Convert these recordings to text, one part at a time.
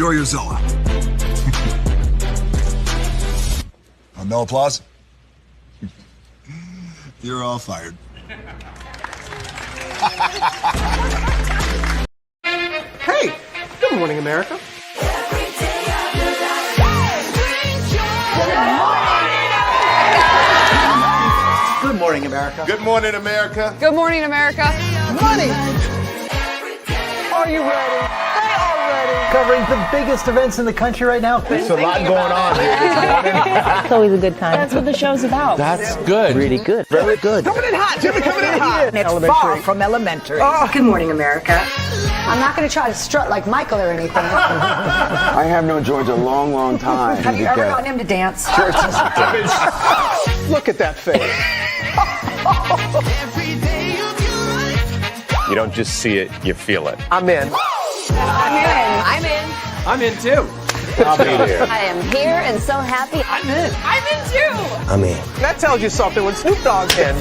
enjoy your Zoa. Oh, no applause? You're all fired. Hey, good morning, America. Good morning, America. Good morning, America. Good morning, America. Money. Are you ready? They are ready. Covering the biggest events in the country right now. There's a lot going on here. It's always a good time. That's what the show's about. That's good. Really good. Very good. Coming in hot, Jimmy, coming in hot. It's far from elementary. Good morning, America. I'm not going to try to strut like Michael or anything. I have known George a long, long time. Have you ever gotten him to dance? Look at that face. You don't just see it, you feel it. I'm in. I'm in. I'm in too. I'll be there. I am here and so happy. I'm in. I'm in too. I'm in. That tells you something when Snoop Dogg's in.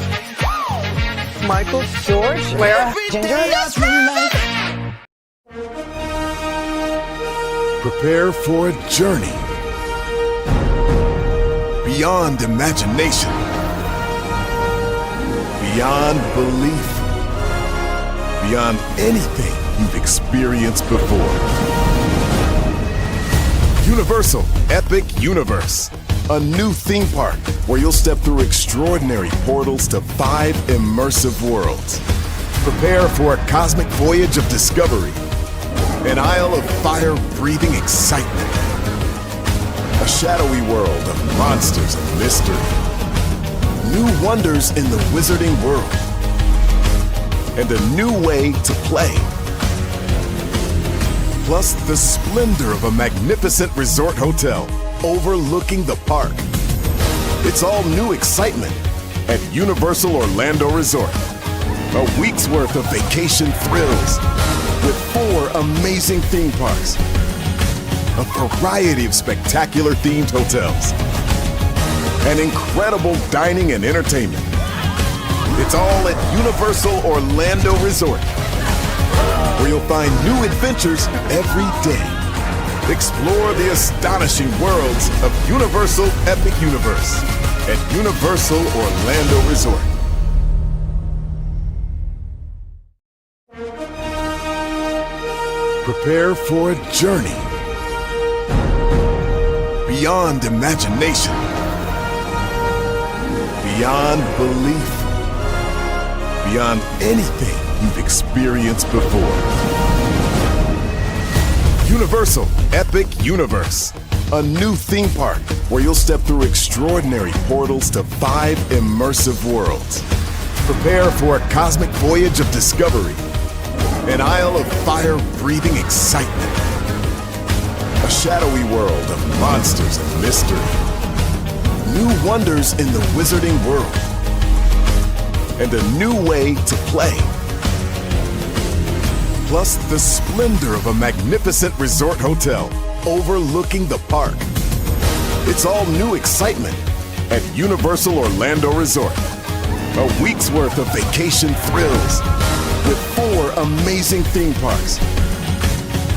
Michael, George, Lara, Ginger. Prepare for a journey beyond imagination, beyond belief, beyond anything you've experienced before. Universal Epic Universe, a new theme park where you'll step through extraordinary portals to 5 immersive worlds. Prepare for a cosmic voyage of discovery, an isle of fire-breathing excitement, a shadowy world of monsters and mystery, new wonders in the wizarding world, and a new way to play. Plus the splendor of a magnificent resort hotel overlooking the park. It's all new excitement at Universal Orlando Resort. A week's worth of vacation thrills with 4 amazing theme parks, a variety of spectacular themed hotels, and incredible dining and entertainment. It's all at Universal Orlando Resort, where you'll find new adventures every day. Explore the astonishing worlds of Universal Epic Universe at Universal Orlando Resort. Prepare for a journey beyond imagination, beyond belief, beyond anything you've experienced before. Universal Epic Universe, a new theme park where you'll step through extraordinary portals to 5 immersive worlds. Prepare for a cosmic voyage of discovery, an isle of fire-breathing excitement, a shadowy world of monsters and mystery, new wonders in the wizarding world, and a new way to play. Plus the splendor of a magnificent resort hotel overlooking the park. It's all new excitement at Universal Orlando Resort. A week's worth of vacation thrills with 4 amazing theme parks,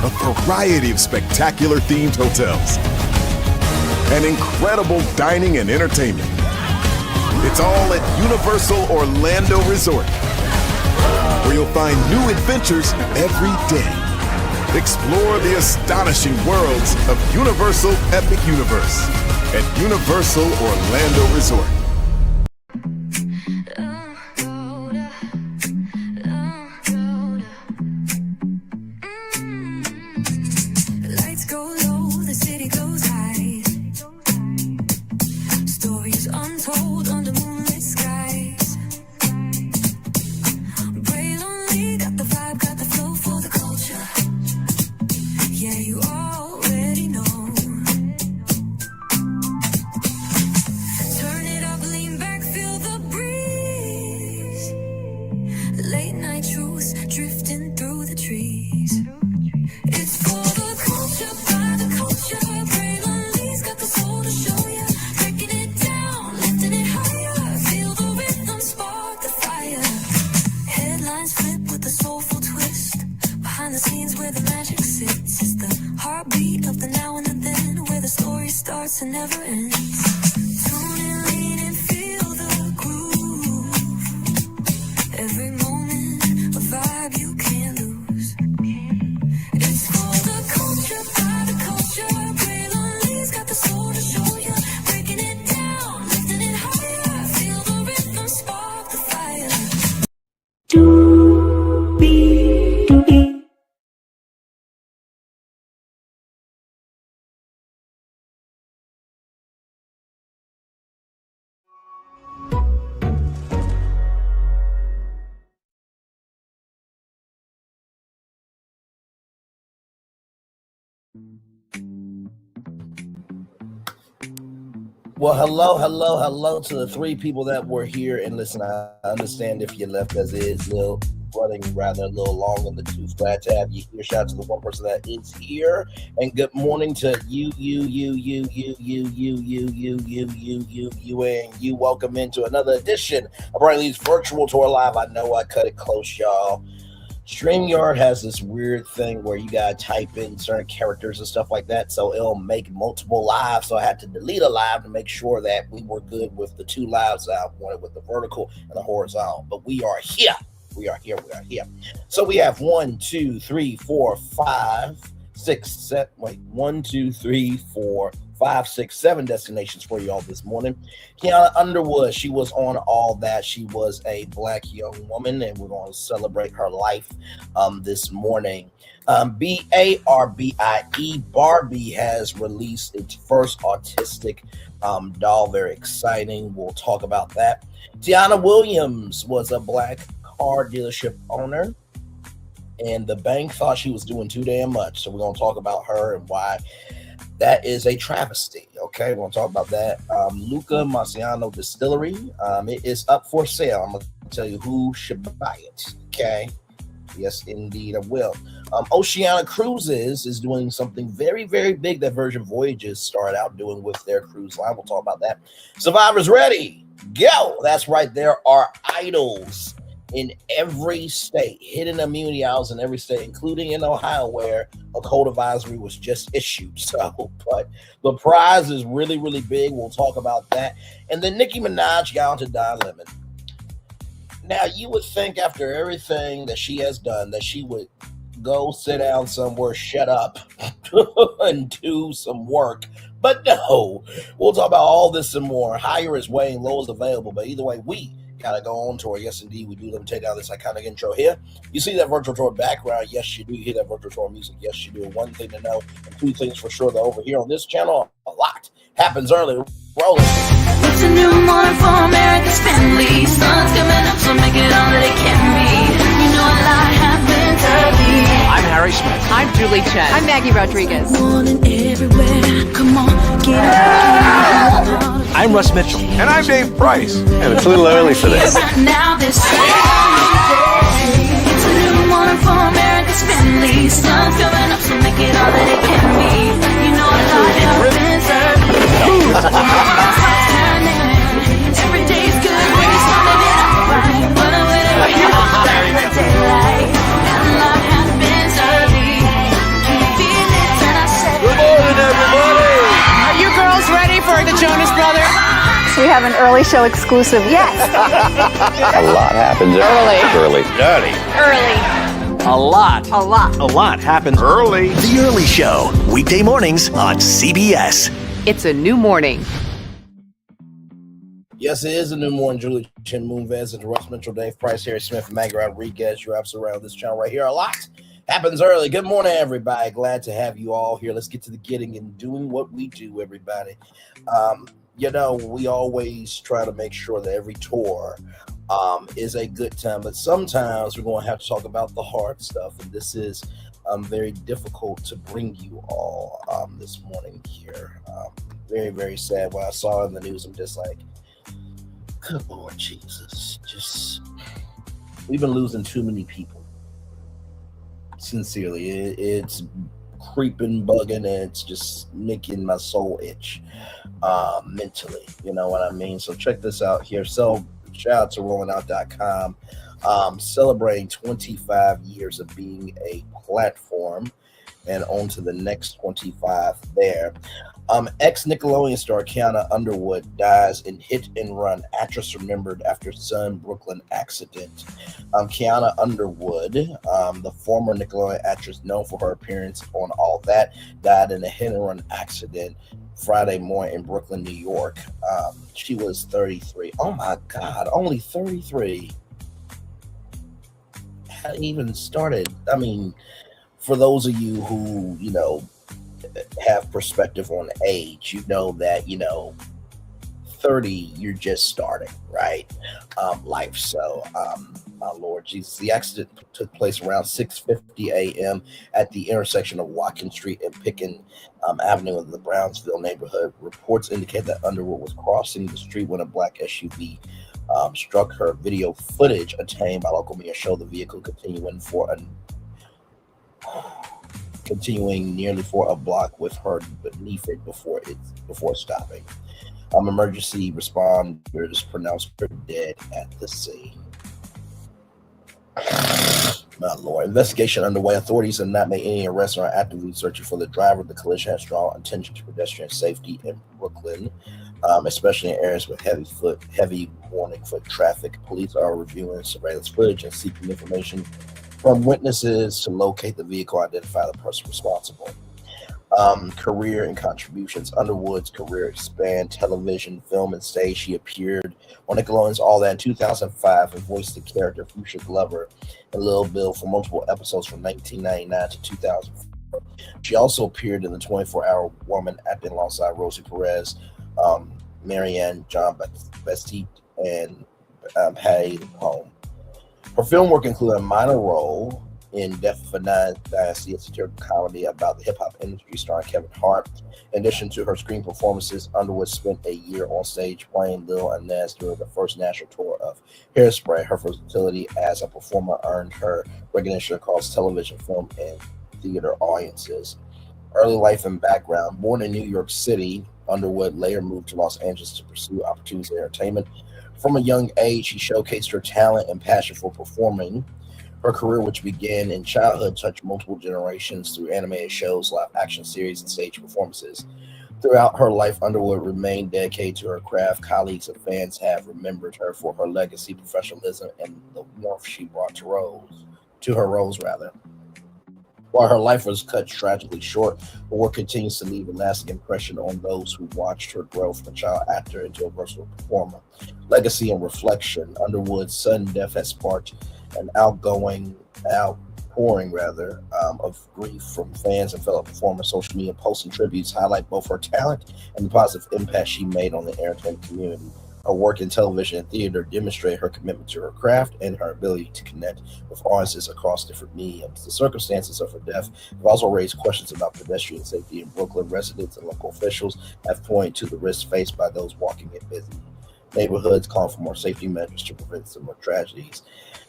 a variety of spectacular themed hotels, and incredible dining and entertainment. It's all at Universal Orlando Resort, where you'll find new adventures every day. Explore the astonishing worlds of Universal Epic Universe at Universal Orlando Resort. Breaking it down, lifting it higher. Well, hello to the three people that were here. And listen, I understand if you left as it is running rather a little long in the tooth. Glad to have you here. Shout out to the one person that is here. And good morning to you, and you. Welcome into another edition of Riley's Virtual Tour Live. I know I cut it close, y'all. StreamYard has this weird thing where you gotta type in certain characters and stuff like that, so it'll make multiple lives. So I had to delete a live to make sure that we were good with the two lives I wanted, with the vertical and the horizontal. But we are here. We are here. So we have 1, 2, 3, 4, 5, 6, 7. Wait, 1, 2, 3, 4, 5, 6, 7 destinations for y'all this morning. Kianna Underwood, she was on All That. She was a Black young woman, and we're going to celebrate her life this morning. Barbie, Barbie has released its first autistic doll. Very exciting. We'll talk about that. Tianna Williams was a Black car dealership owner, and the bank thought she was doing too damn much. So we're going to talk about her and why that is a travesty. Okay, we're going to talk about that. Luca Mariano Distillery, it is up for sale. I'm going to tell you who should buy it. Okay, yes, indeed, I will. Oceania Cruises is doing something very, very big that Virgin Voyages started out doing with their cruise line. We'll talk about that. Survivor's ready. Go. That's right. There are idols in every state, hidden immunity owls in every state, including in Ohio, where a cold advisory was just issued. So, but the prize is really, really big. We'll talk about that. And then Nicki Minaj got onto Don Lemon. Now, you would think after everything that she has done that she would go sit down somewhere, shut up, and do some work. But no, we'll talk about all this and more. Higher is weighing, low is available. But either way, we gotta go on tour. Yes, indeed, we do. Let me take out this iconic intro here. You see that virtual tour background? Yes, you do. You hear that virtual tour music? Yes, you do. One thing to know, and two things for sure, that over here on this channel, a lot happens early. Rolling. It's a new morning for America's family. Sun's coming up, so make it all that it can be. You know a lot happens early. I'm Harry Smith. I'm Julie Chen. I'm Maggie Rodriguez. Morning everywhere. Come on, get up. I'm Russ Mitchell. And I'm Dave Price. And it's a little early for this. Now this it's a new morning for America's family. Sun's coming up, so make it all that it can be. You know a lot happens early. Every day's good when you're starting it off right. But I'm waiting for you in the daylight. And a lot happens early. Can you feel it? And I say, Good morning, everybody. Are you girls ready for the Jonas Brothers? We have an early show exclusive. Yes. A lot happens early. A lot happens Early. The Early Show, weekday mornings on CBS. It's a new morning. Yes, it is a new morning. Julie Chen, Moonves, and Russ Mitchell, Dave Price, Harry Smith, and Maggie Rodriguez. You're absolutely around this channel right here. A lot happens early. Good morning, everybody. Glad to have you all here. Let's get to the getting and doing what we do, everybody. You know, we always try to make sure that every tour is a good time, but sometimes we're going to have to talk about the hard stuff, and this is very difficult to bring you all this morning here. Very, very sad. When I saw it in the news, I'm just like, good Lord Jesus. We've been losing too many people. Sincerely, it's creeping, bugging, and it's just making my soul itch mentally. You know what I mean? So check this out here. So shout out to rollingout.com, celebrating 25 years of being a platform, and on to the next 25 there. Ex-Nickelodeon star Kianna Underwood dies in hit-and-run. Actress remembered after son Brooklyn accident. Kianna Underwood, the former Nickelodeon actress known for her appearance on All That, died in a hit-and-run accident Friday morning in Brooklyn, New York. She was 33. Oh my God, only 33. Hadn't even started. I mean, for those of you who, you know, have perspective on age, you know that, you know, 30, you're just starting, right? Life. So, my Lord Jesus, the accident took place around 6:50 a.m. at the intersection of Watkins Street and Pickens Avenue in the Brownsville neighborhood. Reports indicate that Underwood was crossing the street when a black SUV struck her. Video footage obtained by local media showed the vehicle continuing nearly for a block with her beneath it before stopping. Emergency responders pronounced her dead at the scene. My Lord. Investigation underway. Authorities have not made any arrests or are actively searching for the driver. The collision has drawn attention to pedestrian safety in Brooklyn, especially in areas with heavy warning foot traffic. Police are reviewing surveillance footage and seeking information from witnesses to locate the vehicle, identify the person responsible. Career and contributions. Underwood's career spanned television, film, and stage. She appeared on Nickelodeon's All That in 2005 and voiced the character Fuchsia Glover in Little Bill for multiple episodes from 1999 to 2004. She also appeared in the 24-Hour Woman, acting alongside Rosie Perez, Marianne, John Baptiste, and Patty Home. Her film work included a minor role in Death of a Dynasty, a satirical comedy about the hip-hop industry starring Kevin Hart. In addition to her screen performances, Underwood spent a year on stage playing Lil Inez during the first national tour of Hairspray. Her versatility as a performer earned her recognition across television, film, and theater audiences. Early life and background. Born in New York City, Underwood later moved to Los Angeles to pursue opportunities in entertainment. From a young age, she showcased her talent and passion for performing. Her career, which began in childhood, touched multiple generations through animated shows, live action series, and stage performances. Throughout her life, Underwood remained dedicated to her craft. Colleagues and fans have remembered her for her legacy, professionalism, and the warmth she brought to her roles. While her life was cut tragically short, her work continues to leave a lasting impression on those who watched her grow from a child actor into a versatile performer. Legacy and reflection. Underwood's sudden death has sparked an outpouring of grief from fans and fellow performers. Social media posts and tributes highlight both her talent and the positive impact she made on the entertainment community. Her work in television and theater demonstrate her commitment to her craft and her ability to connect with audiences across different mediums. The circumstances of her death have also raised questions about pedestrian safety in Brooklyn. Residents and local officials have pointed to the risks faced by those walking in busy neighborhoods, calling for more safety measures to prevent similar tragedies.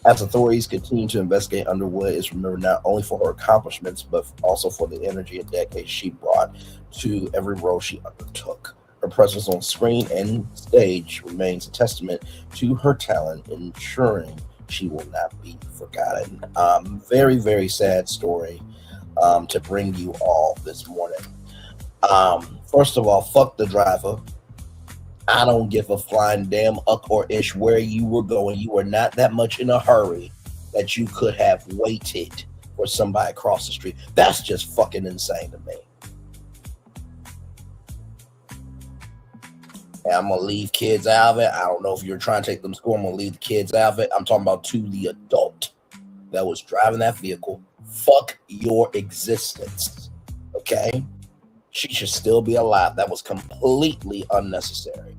As authorities continue to investigate, Underwood is remembered not only for her accomplishments, but also for the energy and dedication she brought to every role she undertook. Her presence on screen and stage remains a testament to her talent, ensuring she will not be forgotten. Very, very sad story to bring you all this morning. First of all, fuck the driver. I don't give a flying damn uck or ish where you were going. You were not that much in a hurry that you could have waited for somebody across the street. That's just fucking insane to me. And I'm going to leave kids out of it. I don't know if you're trying to take them to school. I'm going to leave the kids out of it. I'm talking about to the adult that was driving that vehicle. Fuck your existence. Okay? She should still be alive. That was completely unnecessary.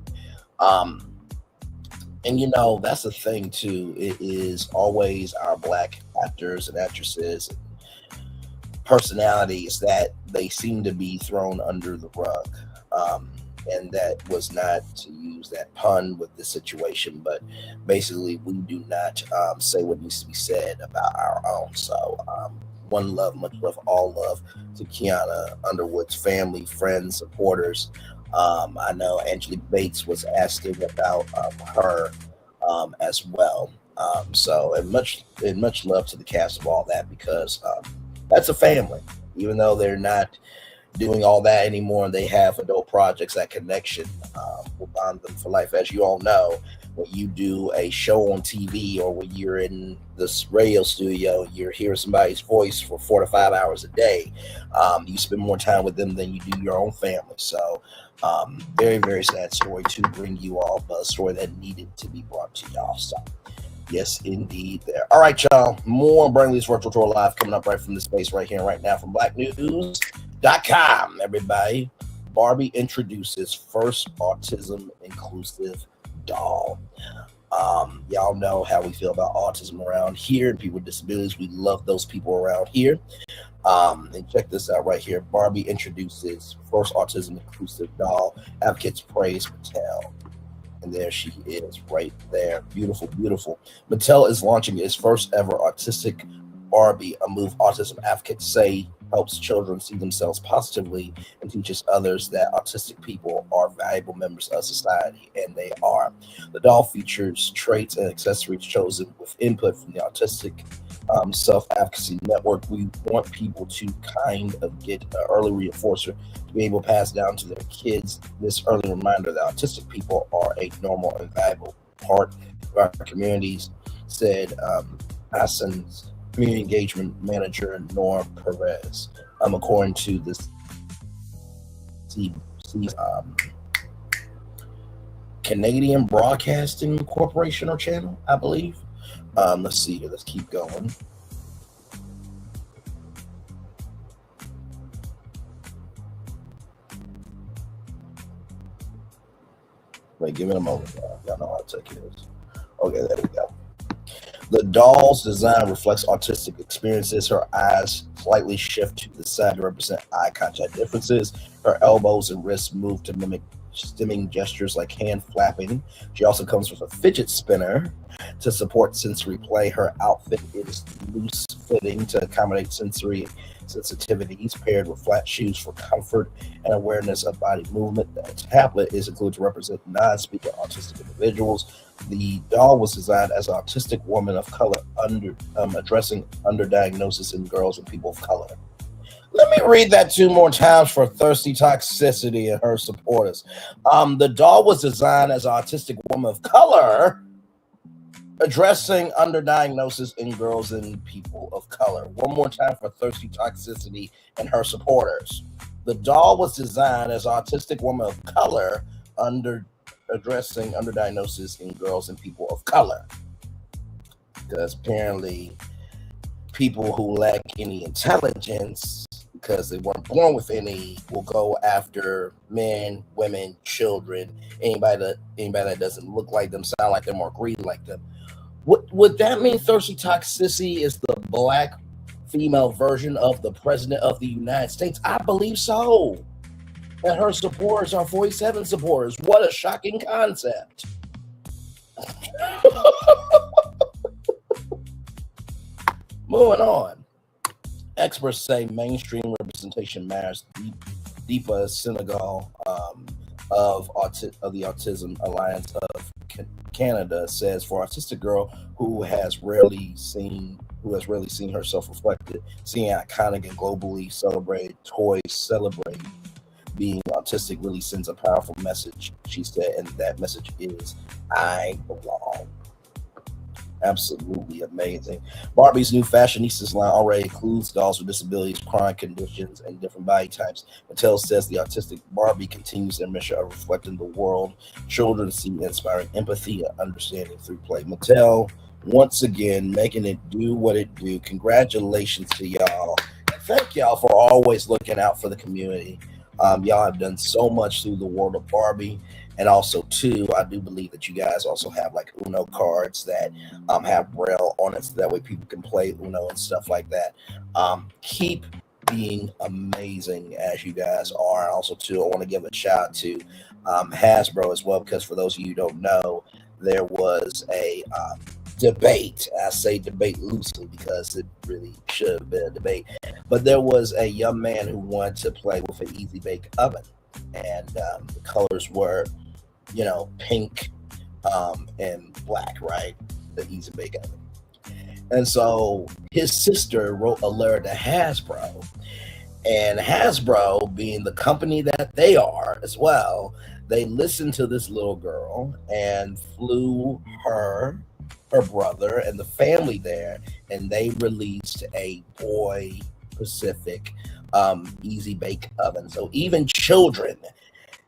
And you know, that's the thing too. It is always our black actors and actresses, personalities that they seem to be thrown under the rug. And that was not to use that pun with the situation, but basically we do not say what needs to be said about our own. So one love, much love, all love to Kianna Underwood's family, friends, supporters. I know Angelique Bates was asking about her as well. So and much love to the cast of All That, because that's a family, even though they're not doing all that anymore and they have adult projects. That connection will bond them for life. As you all know, when you do a show on TV or when you're in this radio studio, you're hearing somebody's voice for 4 to 5 hours a day. You spend more time with them than you do your own family. So very, very sad story to bring you all, but a story that needed to be brought to y'all. So yes, indeed there. All right, y'all. More Burning Leaf's Virtual Tour Live coming up right from this space right here and right now from blacknews.com, everybody. Barbie introduces first autism inclusive doll. Y'all know how we feel about autism around here and people with disabilities. We love those people around here. And check this out right here. Barbie introduces first autism inclusive doll. Advocates praise Mattel. And there she is right there. Beautiful, beautiful. Mattel is launching its first ever autistic Barbie, a move autism advocates say helps children see themselves positively and teaches others that autistic people are valuable members of society, and they are. The doll features traits and accessories chosen with input from the Autistic Self-Advocacy Network. We want people to kind of get an early reinforcer to be able to pass down to their kids this early reminder that autistic people are a normal and valuable part of our communities, said Assen's Community Engagement Manager Nora Perez. According to this Canadian Broadcasting Corporation or channel, I believe. Let's see here. Let's keep going. Wait, give it a moment. Y'all know how tech is. Okay, there we go. The doll's design reflects autistic experiences. Her eyes slightly shift to the side to represent eye contact differences. Her elbows and wrists move to mimic stimming gestures like hand flapping. She also comes with a fidget spinner to support sensory play. Her outfit is loose fitting to accommodate sensory sensitivities, paired with flat shoes for comfort and awareness of body movement. The tablet is included to represent non-speaking autistic individuals. The doll was designed as an autistic woman of color addressing underdiagnosis in girls and people of color. Let me read that 2 more times for Thirsty Toxicity and her supporters. The doll was designed as an autistic woman of color addressing underdiagnosis in girls and people of color. 1 more time for Thirsty Toxicity and her supporters. The doll was designed as an autistic woman of color addressing underdiagnosis in girls and people of color. Because apparently people who lack any intelligence, because they weren't born with any, will go after men, women, children, anybody that doesn't look like them, sound like them, or agree like them. Would that mean Thirsty Toxicity is the black female version of the president of the United States? I believe so. And her supporters are 47 supporters. What a shocking concept. Moving on. Experts say mainstream representation matters. Deepa Senegal of the Autism Alliance of Canada says, for autistic girl who has rarely seen herself reflected, seeing iconic and globally celebrated toys celebrate being autistic really sends a powerful message, she said, and that message is, I belong. Absolutely amazing. Barbie's new fashionistas line already includes dolls with disabilities, chronic conditions, and different body types. Mattel says the autistic Barbie continues their mission of reflecting the world children see, inspiring empathy and understanding through play. Mattel, once again, making it do what it do. Congratulations to y'all. Thank y'all for always looking out for the community. Y'all have done so much through the world of Barbie. And also, too, I do believe that you guys also have like Uno cards that have Braille on it, so that way people can play Uno and stuff like that. Keep being amazing as you guys are. And also, too, I want to give a shout out to Hasbro as well, because for those of you who don't know, there was a debate. I say debate loosely because it really should have been a debate. But there was a young man who wanted to play with an easy bake oven. And the colors were, pink and black, right? The easy bake oven. And so his sister wrote a letter to Hasbro. And Hasbro, being the company that they are as well, they listened to this little girl and flew her brother, and the family there, and they released a boy Pacific easy bake oven. So even children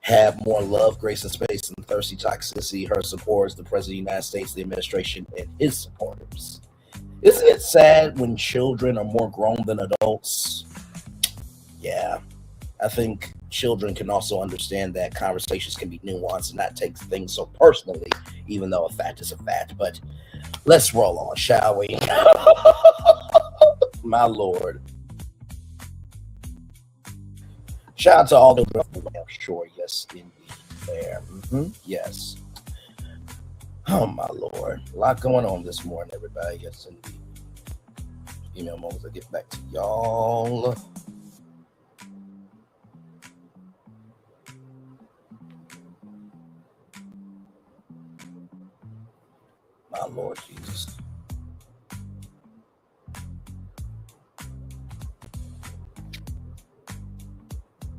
have more love, grace, and space than Thirsty Toxicity, her supporters, the President of the United States, the administration, and his supporters. Isn't it sad when children are more grown than adults? Yeah, I think children can also understand that conversations can be nuanced and not take things so personally, even though a fact is a fact. But let's roll on, shall we? My Lord. Shout out to all the I'm sure, yes, indeed. There. Yes. Oh, my Lord. A lot going on this morning, everybody. Yes, indeed. Give me a moment to get back to y'all. My Lord Jesus.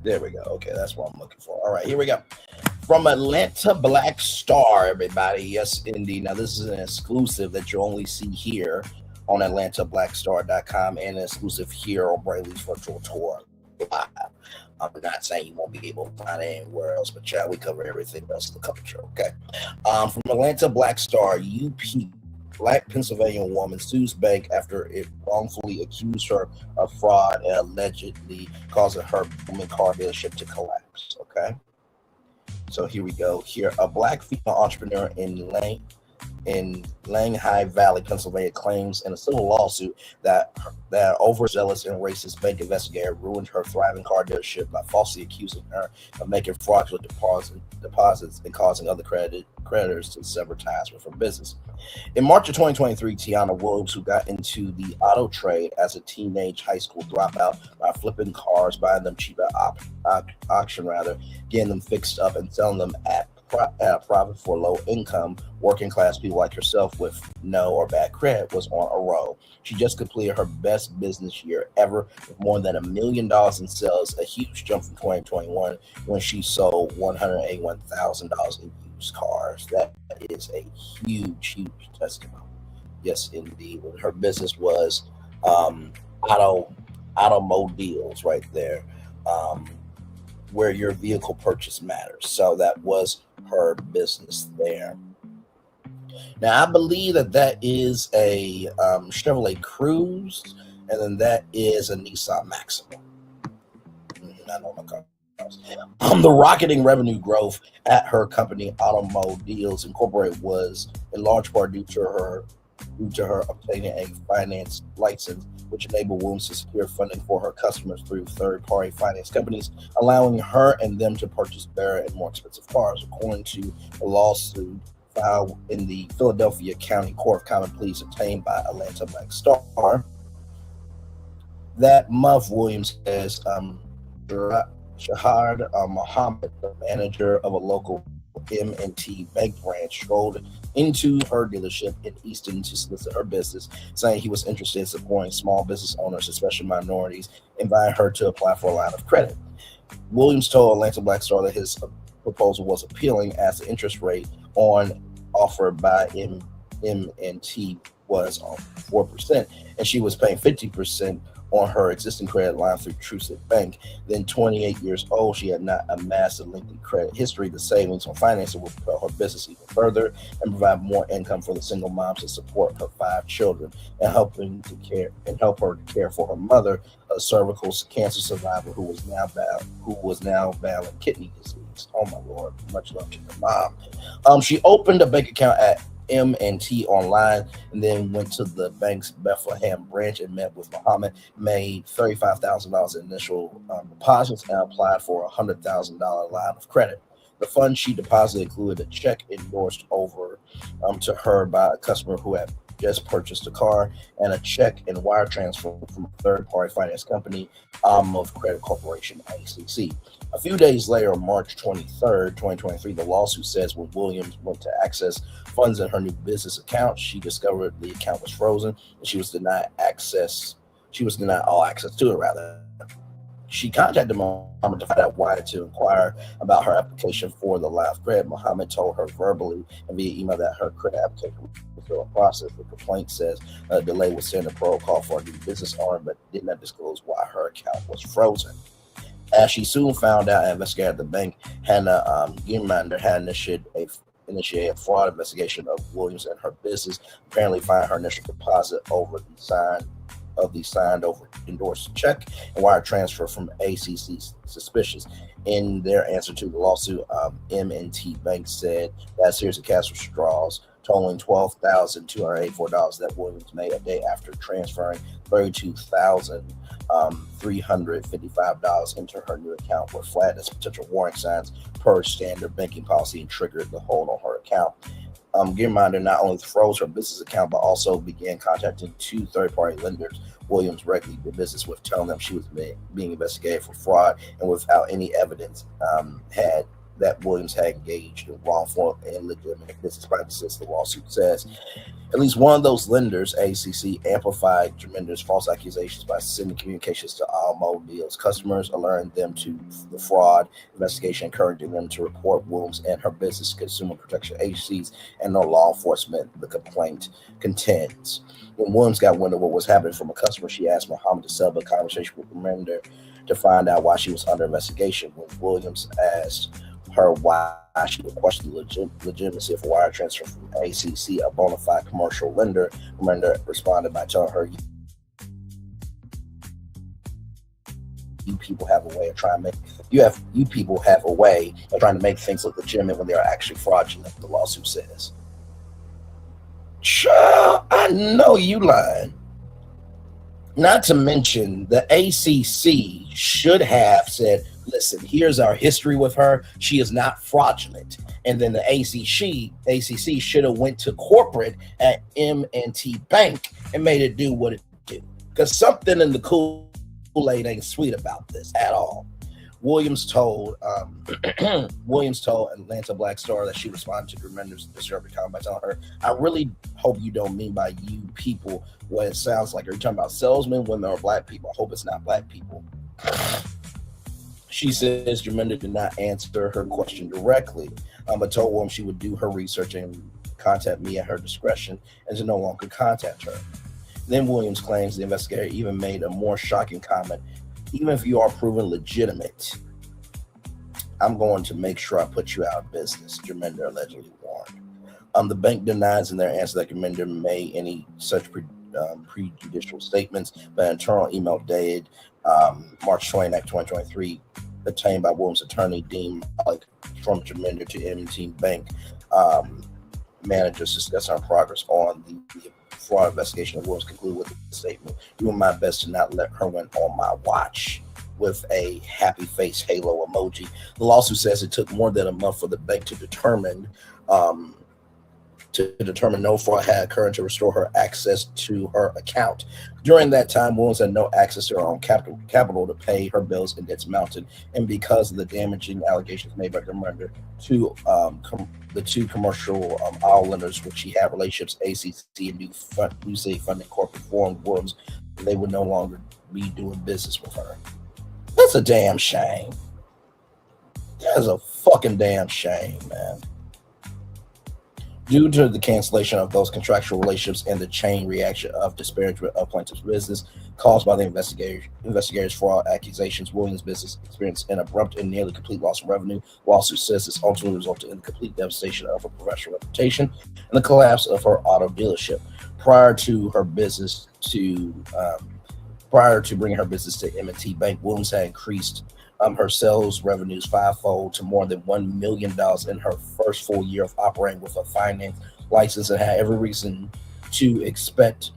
There we go. Okay, that's what I'm looking for. All right, here we go. From Atlanta Black Star, everybody. Yes, indeed. Now, this is an exclusive that you only see here on AtlantaBlackStar.com and an exclusive here on Brayley's Virtual Tour Live. I'm not saying you won't be able to find it anywhere else, but child, we cover everything else in the culture, okay? From Atlanta Black Star, UP, Black Pennsylvania woman sues bank after it wrongfully accused her of fraud and allegedly causing her booming car dealership to collapse, okay? So here we go. Here, a Black female entrepreneur in Langhigh Valley, Pennsylvania, claims in a civil lawsuit that overzealous and racist bank investigator ruined her thriving car dealership by falsely accusing her of making fraudulent deposits and causing other creditors to sever ties with her business. In March of 2023, Tianna Williams, who got into the auto trade as a teenage high school dropout by flipping cars, buying them cheap at auction, getting them fixed up and selling them at a profit for low-income, working-class people like herself with no or bad credit, was on a roll. She just completed her best business year ever with more than $1 million in sales, a huge jump from 2021 when she sold $181,000 in used cars. That is a huge testimony. Yes, indeed. Her business was automobiles right there, where your vehicle purchase matters. So that was her business there. Now, I believe that is a Chevrolet Cruze, and then that is a Nissan Maxima. I know my car. The rocketing revenue growth at her company, Automobiles Incorporated, was in large part due to her obtaining a finance license, which enabled Williams to secure funding for her customers through third-party finance companies, allowing her and them to purchase better and more expensive cars. According to a lawsuit filed in the Philadelphia County Court of Common Pleas obtained by Atlanta Black Star, that month, Williams says Shahad Muhammad, the manager of a local M&T bank branch, strolled into her dealership in Easton to solicit her business, saying he was interested in supporting small business owners, especially minorities, inviting her to apply for a line of credit. Williams told Atlanta Black Star that his proposal was appealing as the interest rate on offered by M&T was 4%, and she was paying 50% on her existing credit line through Trucid Bank. Then, 28 years old, she had not amassed a lengthy credit history. The savings on financing will propel her business even further and provide more income for the single moms to support her 5 children and help her to care for her mother, a cervical cancer survivor who was now battling kidney disease. Oh my Lord! Much love to her mom. She opened a bank account at M&T online and then went to the bank's Bethlehem branch and met with Muhammad, made $35,000 initial deposits, and applied for a $100,000 line of credit. The funds she deposited included a check endorsed over to her by a customer who had just purchased a car, and a check and wire transfer from a third-party finance company, of Credit Corporation, ACC. A few days later, March 23rd, 2023, the lawsuit says when Williams went to access funds in her new business account, she discovered the account was frozen and she was denied all access to it, rather. She contacted Muhammad to find out why, to inquire about her application for the line of credit. Muhammad told her verbally and via email that her credit application was still in process. The complaint says a delay was sent a protocol for a new business owner, but did not disclose why her account was frozen. As she soon found out, an investigator at the bank, Hannah Giermander, had initiated a fraud investigation of Williams and her business, apparently finding her initial deposit over the signed of the signed over endorsed check and wire transfer from ACC suspicious. In their answer to the lawsuit, M&T Bank said that series of cash withdrawals totaling $12,284 that Williams made a day after transferring $32,355 into her new account were flagged as potential warning signs per standard banking policy and triggered the hold on her account. Gierminder not only froze her business account, but also began contacting two third-party lenders Williams regularly did business with, telling them she was being investigated for fraud and without any evidence that Williams had engaged in wrongful and legitimate business practices, the lawsuit says. At least one of those lenders, ACC, amplified Gierminder's false accusations by sending communications to Automobile's customers, alerting them to the fraud investigation, encouraging them to report Williams and her business consumer protection agencies and no law enforcement, the complaint contends. When Williams got wind of what was happening from a customer, she asked Muhammad to set up a conversation with Gierminder to find out why she was under investigation. When Williams asked her why she would question the legitimacy of a wire transfer from ACC, a bona fide commercial lender, Gierminder responded by telling her, "You people have a way of trying to make things look legitimate when they are actually fraudulent," the lawsuit says. Child, I know you lying. Not to mention, the ACC should have said, "Listen, here's our history with her. She is not fraudulent." And then the ACC should have went to corporate at M&T Bank and made it do what it do. Because something in the Kool-Aid ain't sweet about this at all. Williams told Atlanta Black Star that she responded to Gierminder's disturbing comment by telling her, "I really hope you don't mean by you people what it sounds like. Are you talking about salesmen, women, or black people? I hope it's not black people." She says Gierminder did not answer her question directly, but told Williams she would do her research and contact me at her discretion and to no longer contact her. Then Williams claims the investigator even made a more shocking comment. "Even if you are proven legitimate, I'm going to make sure I put you out of business," Gierminder allegedly warned. The bank denies in their answer that Gierminder made any such prejudicial statements, but an internal email dated March 29, 2023, obtained by Williams' attorney Dean Malik from Gierminder to M&T Bank managers discussing our progress on the fraud investigation. Williams concluded with the statement, "Doing my best to not let her win on my watch," with a happy face halo emoji. The lawsuit says it took more than a month for the bank to determine no fraud had occurred to restore her access to her account. During that time, Williams had no access to her own capital to pay her bills and debts mounted, and because of the damaging allegations made by Gierminder to the two commercial auto lenders, which she had relationships, ACC and New City Funding Corp, informed Williams they would no longer be doing business with her. That's a damn shame. That is a fucking damn shame, man. Due to the cancellation of those contractual relationships and the chain reaction of disparagement of plaintiff's business caused by the investigators' fraud accusations, Williams' business experienced an abrupt and nearly complete loss of revenue. Lawsuit says this ultimately resulted in the complete devastation of her professional reputation and the collapse of her auto dealership. Prior to bringing her business to M&T Bank, Williams had increased her sales revenues fivefold to more than $1 million in her first full year of operating with a finance license, and had every reason to expect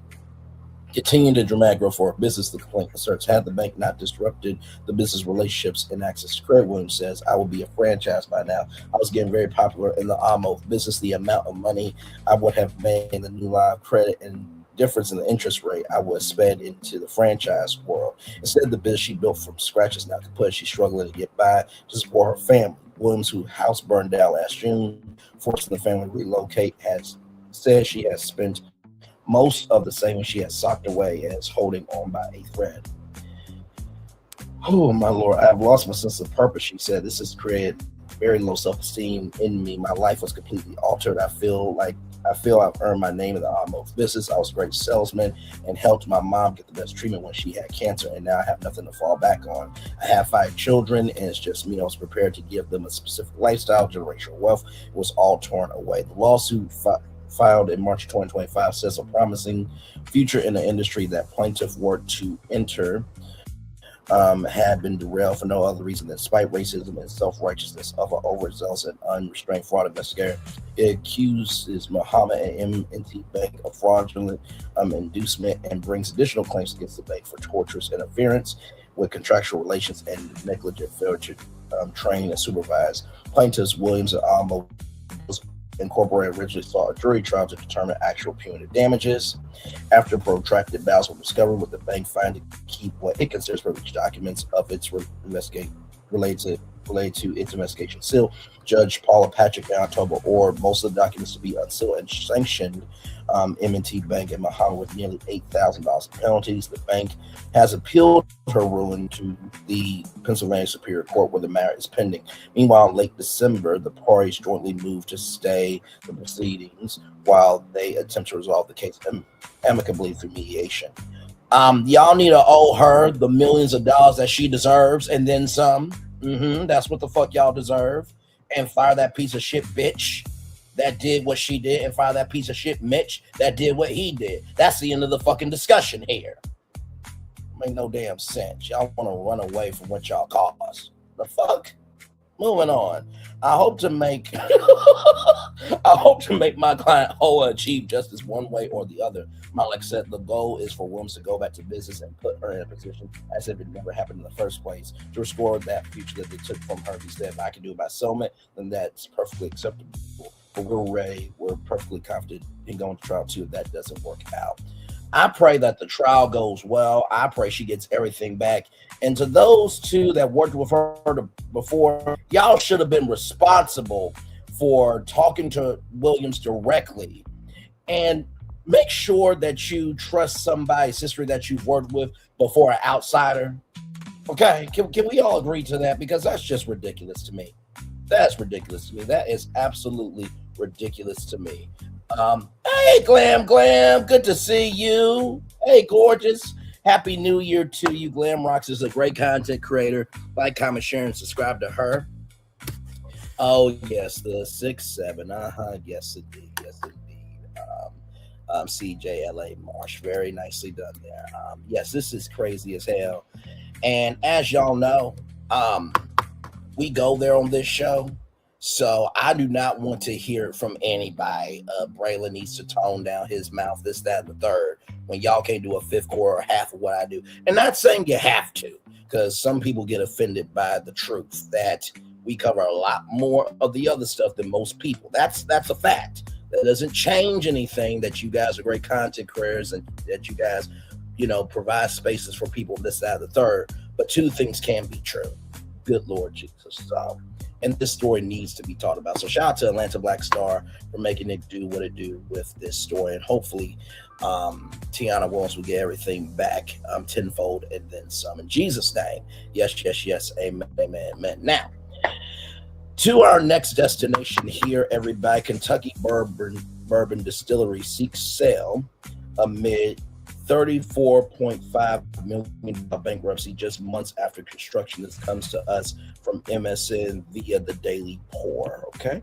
continuing the dramatic growth for her business. The complaint asserts, had the bank not disrupted the business relationships and access to credit, Williams says, "I would be a franchise by now. I was getting very popular in the automotive business. The amount of money I would have made in the new line of credit and difference in the interest rate I would spend into the franchise world. Instead, the business she built from scratch is now kaput. She's struggling to get by to support her family." Williams, whose house burned down last June, forcing the family to relocate, has said she has spent most of the savings she has socked away and is holding on by a thread. "Oh, my Lord, I have lost my sense of purpose," she said. "This has created very low self-esteem in me. My life was completely altered. I feel I've earned my name in the automotive business. I was a great salesman and helped my mom get the best treatment when she had cancer, and now I have nothing to fall back on. I have 5 children, and it's just me. I was prepared to give them a specific lifestyle, generational wealth. It was all torn away." The lawsuit filed in March 2025 says a promising future in the industry that plaintiff worked to enter had been derailed for no other reason than spite, racism, and self-righteousness of an overzealous and unrestrained fraud investigator. It accuses Muhammad and M&T Bank of fraudulent inducement and brings additional claims against the bank for torturous interference with contractual relations and negligent failure to train and supervise. Plaintiffs Williams and Underwood Incorporated originally sought a jury trial to determine actual punitive damages. After protracted battles were discovered, with the bank finding to keep what it considers privileged documents of its investigation related to its investigation sealed. Judge Paula Patrick in October ordered most of the documents to be unsealed and sanctioned M&T Bank and Muhammad with nearly $8,000 in penalties. The bank has appealed her ruling to the Pennsylvania Superior Court, where the matter is pending. Meanwhile, in late December, the parties jointly moved to stay the proceedings while they attempt to resolve the case amicably through mediation. Y'all need to owe her the millions of dollars that she deserves and then some. That's what the fuck y'all deserve. And fire that piece of shit bitch that did what she did, and fire that piece of shit Mitch that did what he did. That's the end of the fucking discussion here. Make no damn sense. Y'all want to run away from what y'all caused. The fuck? Moving on. I hope to make my client whole or achieve justice one way or the other. Malik said the goal is for Williams to go back to business and put her in a position as if it never happened in the first place, to restore that future that they took from her. He said, if I can do it by settlement, then that's perfectly acceptable. But we're perfectly confident in going to trial too if that doesn't work out. I pray that the trial goes well. I pray she gets everything back. And to those two that worked with her before, y'all should have been responsible for talking to Williams directly. And make sure that you trust somebody's history that you've worked with before an outsider. Okay, can we all agree to that? Because that's just ridiculous to me. That's ridiculous to me. That is absolutely ridiculous to me. Hey, Glam, good to see you. Hey, gorgeous. Happy New Year to you. Glam Rocks is a great content creator. Like, comment, share, and subscribe to her. Oh, yes, the 6'7". Yes, indeed. CJLA Marsh. Very nicely done there. Yes, this is crazy as hell. And as y'all know, we go there on this show. So I do not want to hear it from anybody. Braylon needs to tone down his mouth, this, that, and the third, when y'all can't do a fifth quarter or half of what I do. And not saying you have to, because some people get offended by the truth that we cover a lot more of the other stuff than most people. That's a fact. That doesn't change anything, that you guys are great content creators and that you guys, provide spaces for people, this, that, and the third. But two things can be true. Good Lord Jesus. And this story needs to be talked about. So shout out to Atlanta Black Star for making it do what it do with this story. And hopefully Tianna Williams will get everything back tenfold and then some. In Jesus' name. Yes. Amen. Now, to our next destination here, everybody. Kentucky Bourbon Distillery seeks sale amid $34.5 million bankruptcy just months after construction. This comes to us from MSN via the Daily Pour. Okay.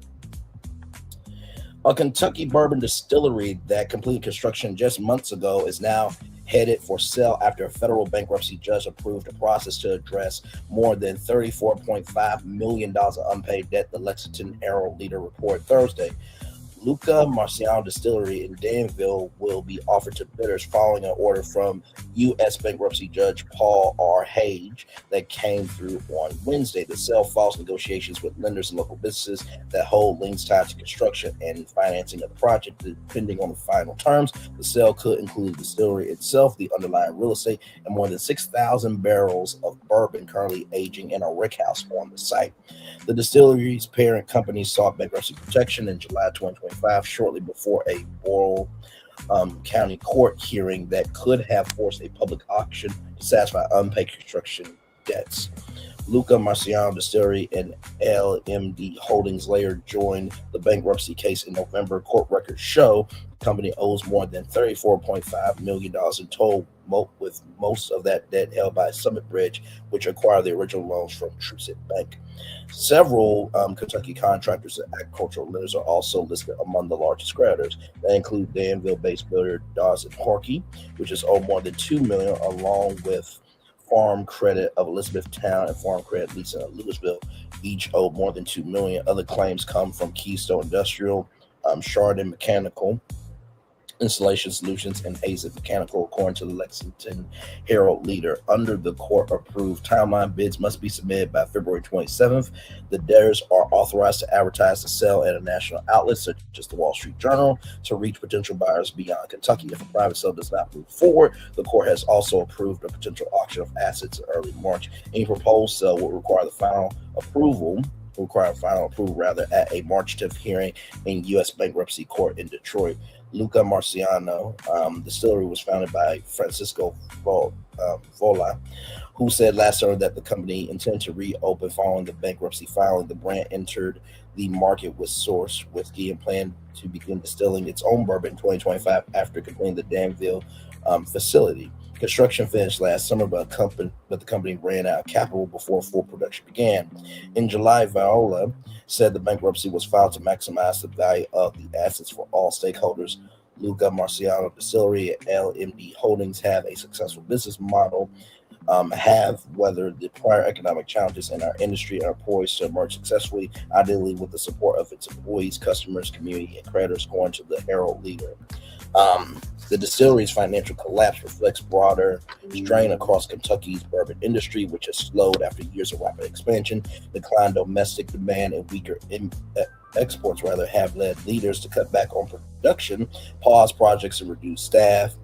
A Kentucky Bourbon Distillery that completed construction just months ago is now headed for sale after a federal bankruptcy judge approved a process to address more than $34.5 million of unpaid debt, the Lexington Herald Leader reported Thursday. Luca Mariano Distillery in Danville will be offered to bidders following an order from U.S. bankruptcy judge Paul R. Hage that came through on Wednesday. The sale follows negotiations with lenders and local businesses that hold liens tied to construction and financing of the project. Depending on the final terms, the sale could include the distillery itself, the underlying real estate, and more than 6,000 barrels of bourbon currently aging in a rickhouse on the site. The distillery's parent company sought bankruptcy protection in July 2025, shortly before a Boyle County court hearing that could have forced a public auction to satisfy unpaid construction debts. Luca Mariano Distillery and LMD Holdings later joined the bankruptcy case in November. Court records show the company owes more than $34.5 million in total, with most of that debt held by Summit Bridge, which acquired the original loans from Trucid Bank. Several Kentucky contractors and agricultural lenders are also listed among the largest creditors. They include Danville-based builder Dawes & Corky, which is owed more than $2 million, along with Farm Credit of Elizabethtown and Farm Credit Leasing of Louisville, each owed more than $2 million. Other claims come from Keystone Industrial, Chardon Mechanical, Installation Solutions, and Hazen Mechanical, according to the Lexington Herald Leader. Under the court-approved timeline, bids must be submitted by February 27th. The debtors are authorized to advertise the sale at a national outlet, such as the Wall Street Journal, to reach potential buyers beyond Kentucky. If a private sale does not move forward, the court has also approved a potential auction of assets in early March. Any proposed sale will require final approval at a March 10th hearing in U.S. Bankruptcy Court in Detroit. Luca Mariano Distillery was founded by Francisco Vola, who said last summer that the company intended to reopen following the bankruptcy filing. The brand entered the market with Source whiskey and planned to begin distilling its own bourbon in 2025 after completing the Danville facility. Construction finished last summer, but the company ran out of capital before full production began. In July, Viola said the bankruptcy was filed to maximize the value of the assets for all stakeholders. Luca Mariano Distillery and LMD Holdings have a successful business model, have weathered the prior economic challenges in our industry, and are poised to emerge successfully, ideally with the support of its employees, customers, community, and creditors, according to the Herald Leader. The distillery's financial collapse reflects broader strain across Kentucky's bourbon industry, which has slowed after years of rapid expansion. Declined domestic demand and weaker exports have led leaders to cut back on production, pause projects, and reduce staff.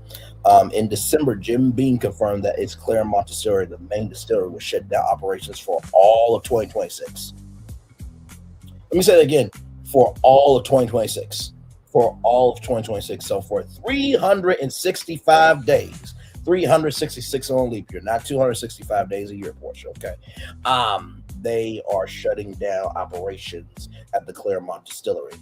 In December, Jim Beam confirmed that its Claremont Distillery, the main distillery, will shut down operations for all of 2026. Let me say that again, for all of 2026. For all of 2026. So for 365 days, 366 on leap year, not 265 days a year, Portia, okay? They are shutting down operations at the Claremont Distillery.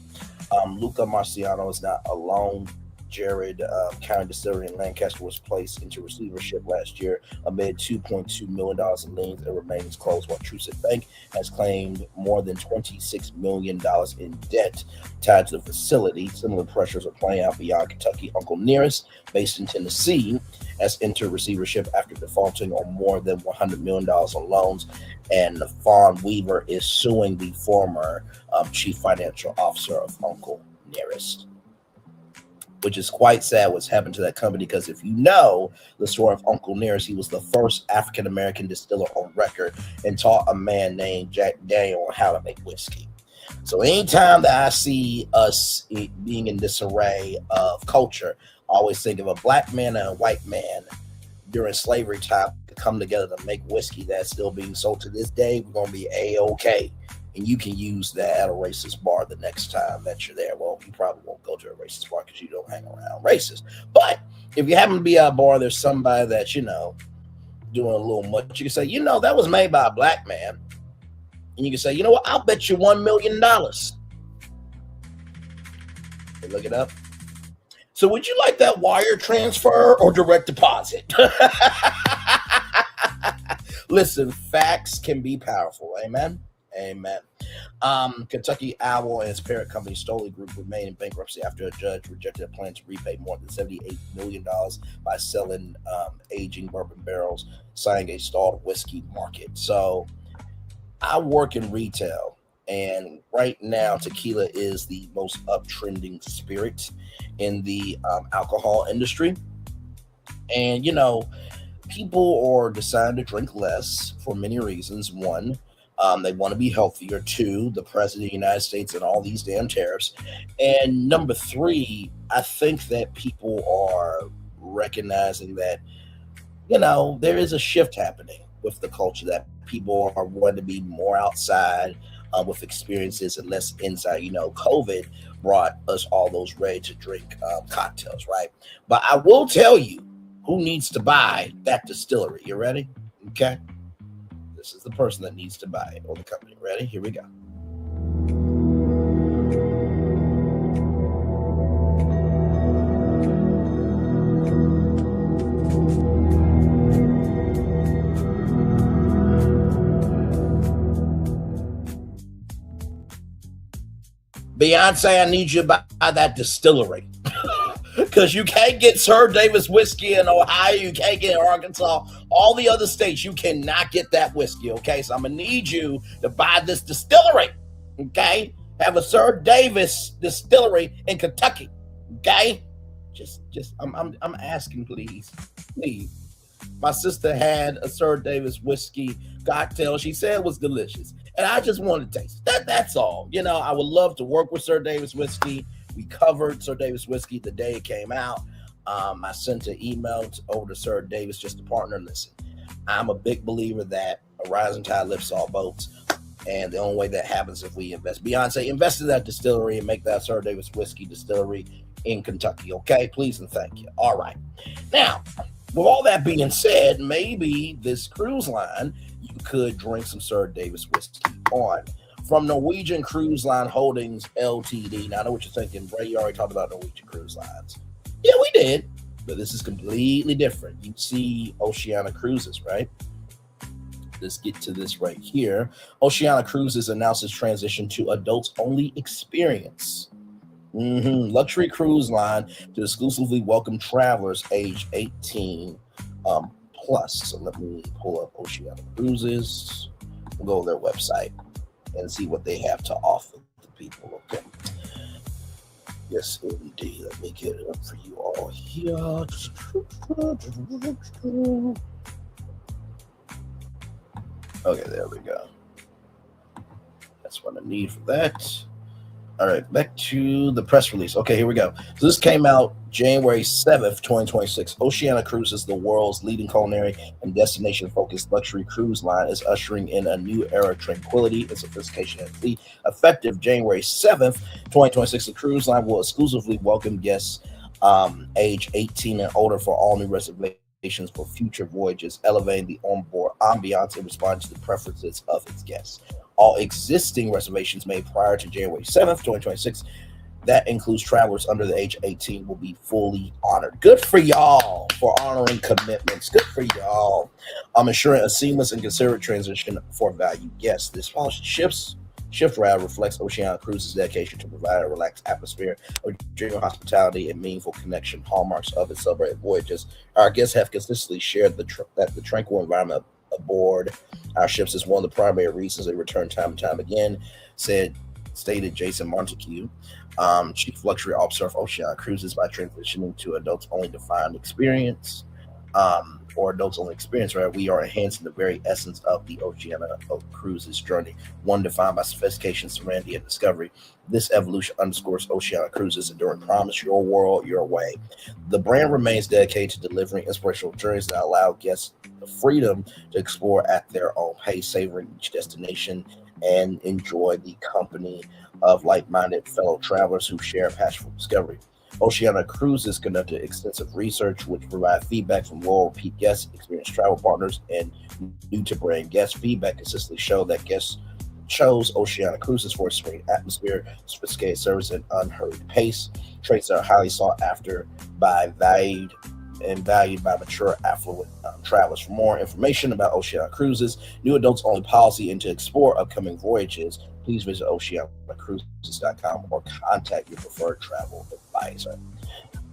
Luca Mariano is not alone. Jared County Distillery in Lancaster was placed into receivership last year amid $2.2 million in liens and remains closed, while Trucid Bank has claimed more than $26 million in debt tied to the facility. Similar pressures are playing out beyond Kentucky. Uncle Nearest, based in Tennessee, has entered receivership after defaulting on more than $100 million on loans, and Fawn Weaver is suing the former chief financial officer of Uncle Nearest, which is quite sad what's happened to that company, because if you know the story of Uncle Nearest, he was the first African-American distiller on record and taught a man named Jack Daniel how to make whiskey. So anytime that I see us being in this array of culture, I always think of a black man and a white man during slavery time to come together to make whiskey that's still being sold to this day. We're going to be A-OK. And you can use that at a racist bar the next time that you're there. Well, you probably won't go to a racist bar because you don't hang around racists. But if you happen to be at a bar, there's somebody that, doing a little much. You can say, that was made by a black man. And you can say, you know what? I'll bet you $1 million. They look it up. So would you like that wire transfer or direct deposit? Listen, facts can be powerful. Amen. Amen. Kentucky Owl and its parent company Stoli Group remain in bankruptcy after a judge rejected a plan to repay more than $78 million by selling aging bourbon barrels, citing a stalled whiskey market. So I work in retail, and right now tequila is the most uptrending spirit in the alcohol industry. And, people are deciding to drink less for many reasons. One, they want to be healthier. Two, the president of the United States and all these damn tariffs. And number three, I think that people are recognizing that, there is a shift happening with the culture, that people are wanting to be more outside with experiences and less inside. COVID brought us all those ready to drink cocktails, right? But I will tell you who needs to buy that distillery. You ready? Okay. This is the person that needs to buy it or the company. Ready? Here we go. Beyonce, I need you to buy that Distillery. Because you can't get Sir Davis whiskey in Ohio. You can't get it in Arkansas. All the other states, you cannot get that whiskey, okay? So I'm going to need you to buy this Distillery, okay? Have a Sir Davis Distillery in Kentucky, okay? I'm asking, please. Please. My sister had a Sir Davis whiskey cocktail. She said it was delicious. And I just wanted to taste it. That's all. You know, I would love to work with Sir Davis whiskey. We covered Sir Davis whiskey the day it came out. I sent an email over to Sir Davis just to partner. Listen, I'm a big believer that a rising tide lifts all boats. And the only way that happens if we invest. Beyonce, invest in that distillery and make that Sir Davis whiskey distillery in Kentucky. Okay, please and thank you. All right. Now, with all that being said, maybe this cruise line, you could drink some Sir Davis whiskey on. From Norwegian Cruise Line Holdings Ltd. Now, I know what you're thinking, Bray. You already talked about Norwegian Cruise Lines. Yeah, we did, but this is completely different. You see Oceania Cruises, right? Let's get to this right here. Oceania Cruises announces transition to adults-only experience. Luxury cruise line to exclusively welcome travelers age 18 plus. So let me pull up Oceania Cruises. We'll go to their website and see what they have to offer the people. Okay. Yes, indeed. Let me get it up for you all here. Okay, there we go. That's what I need for that. All right, back to the press release. Okay, here we go. So this came out January 7th, 2026. Oceania Cruises, the world's leading culinary and destination-focused luxury cruise line, is ushering in a new era of tranquility and sophistication at sea. Effective January 7th, 2026, the cruise line will exclusively welcome guests age 18 and older for all new reservations for future voyages, elevating the onboard ambiance and responding to the preferences of its guests. All existing reservations made prior to January 7th, 2026, that includes travelers under the age of 18, will be fully honored. Good for y'all for honoring commitments. Good for y'all. Ensuring a seamless and considerate transition for valued guests. This shift rather reflects Oceania Cruises' dedication to provide a relaxed atmosphere of genuine hospitality and meaningful connection, hallmarks of its celebrated voyages. Our guests have consistently shared that the tranquil environment aboard our ships is one of the primary reasons they return time and time again, stated Jason Montague, Chief Luxury Officer of Oceania Cruises. By transitioning to adults-only defined experience, or adults-only experience, right? We are enhancing the very essence of the Oceania Cruises journey, one defined by sophistication, serenity, and discovery. This evolution underscores Oceania Cruises' enduring promise: your world, your way. The brand remains dedicated to delivering inspirational journeys that allow guests the freedom to explore at their own pace, savoring each destination, and enjoy the company of like-minded fellow travelers who share a passion for discovery. Oceania Cruises conducted extensive research, which provide feedback from loyal repeat guests, experienced travel partners, and new-to-brand guests. Feedback consistently showed that guests chose Oceania Cruises for its serene atmosphere, sophisticated service, and unhurried pace. Traits that are highly sought after valued by mature, affluent travelers. For more information about Oceania Cruises, new adults-only policy, and to explore upcoming voyages, please visit oceaniacruises.com or contact your preferred travel advisor.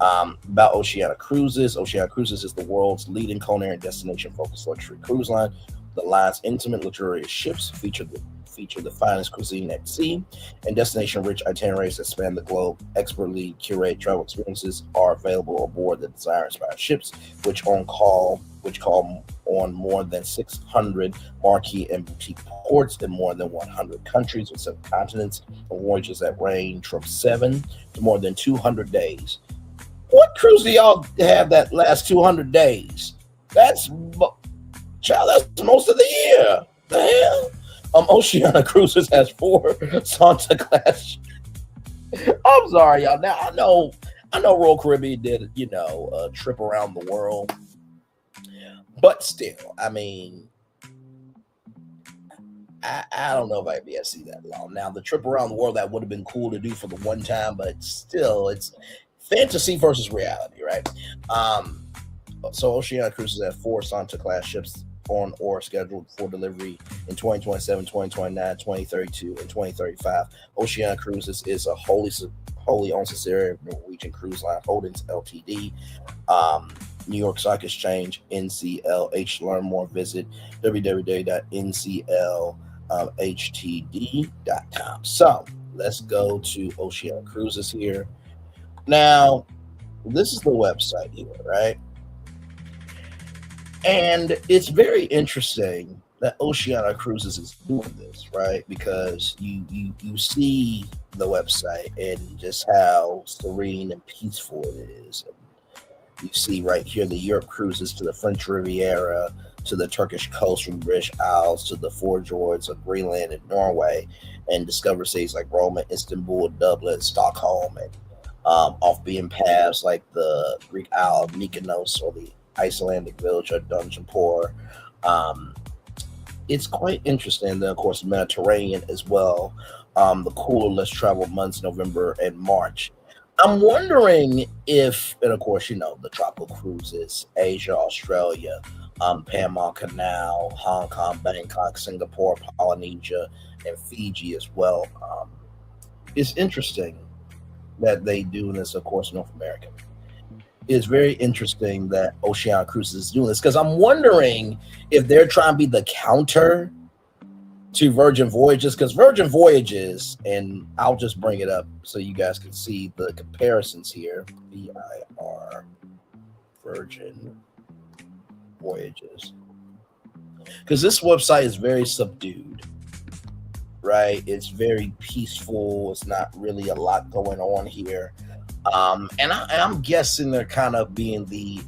About Oceania Cruises. Oceania Cruises is the world's leading culinary and destination-focused luxury cruise line. The line's intimate, luxurious ships feature the finest cuisine at sea, and destination-rich itineraries that span the globe. Expertly curated travel experiences are available aboard the desire-inspired ships, which call on more than 600 marquee and boutique ports in more than 100 countries with 7 continents, and voyages that range from 7 to more than 200 days. What cruise do y'all have that last 200 days? That's most of the year. The hell? Oceania Cruises has 4 Santa Claus. I'm sorry, y'all. Now I know Royal Caribbean did, a trip around the world, but still, I mean, I don't know if I'd be able to see that long. Now, the trip around the world, that would have been cool to do for the one time, but still, it's fantasy versus reality, right? So Oceania Cruises has 4 Santa-class ships on or scheduled for delivery in 2027, 2029, 2032, and 2035. Oceania Cruises is a wholly owned subsidiary of Norwegian Cruise Line Holdings Ltd. New York Stock Exchange, NCLH. To learn more, visit www.nclhtd.com. So let's go to Oceania Cruises here. Now, this is the website here, right? And it's very interesting that Oceania Cruises is doing this, right? Because you see the website and just how serene and peaceful it is. You see right here the Europe cruises to the French Riviera, to the Turkish coast from the British Isles, to the four fjords of Greenland and Norway, and discover cities like Rome, Istanbul, Dublin, Stockholm, and off beaten paths like the Greek Isle of Mykonos or the Icelandic village of Dungeonpore. It's quite interesting. Then, of course, the Mediterranean as well. The cooler, less traveled months, November and March. I'm wondering if, and of course, the tropical cruises, Asia, Australia, Panama Canal, Hong Kong, Bangkok, Singapore, Polynesia, and Fiji as well. It's interesting that they do this, of course, North America. It's very interesting that Oceania Cruises is doing this because I'm wondering if they're trying to be the counter to Virgin Voyages, because Virgin Voyages, and I'll just bring it up so you guys can see the comparisons here. VIR Virgin Voyages, because this website is very subdued, right? It's very peaceful. It's not really a lot going on here, and I'm guessing they're kind of being the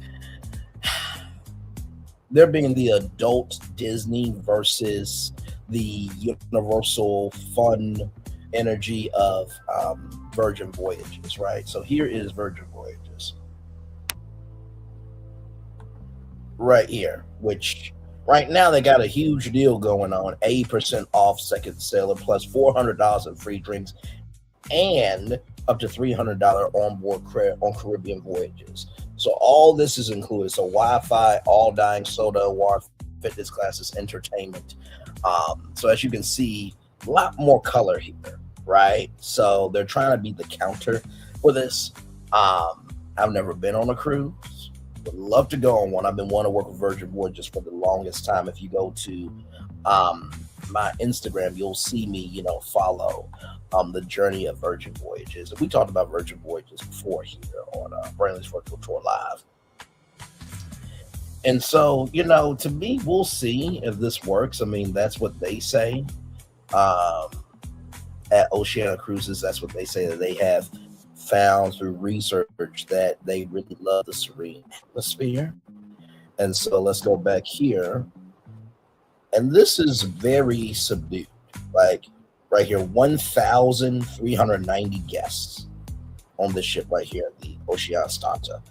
adult Disney versus the universal fun energy of Virgin Voyages, right? So here is Virgin Voyages right here, which right now they got a huge deal going on, 80% off second sailor plus $400 in free drinks and up to $300 onboard credit on Caribbean voyages. So all this is included. So Wi-Fi, all dying soda, water, fitness classes, entertainment. So as you can see, a lot more color here, right? So they're trying to be the counter for this. I've never been on a cruise. Would love to go on one. I've been wanting to work with Virgin Voyages for the longest time. If you go to my Instagram, you'll see me, follow the journey of Virgin Voyages. And we talked about Virgin Voyages before here on Brandley's Virtual Tour Live. And so, to me, we'll see if this works. I mean, that's what they say at Oceania Cruises. That's what they say, that they have found through research that they really love the serene atmosphere. And so let's go back here. And this is very subdued. Like right here, 1,390 guests on this ship right here, the Oceania Stanta.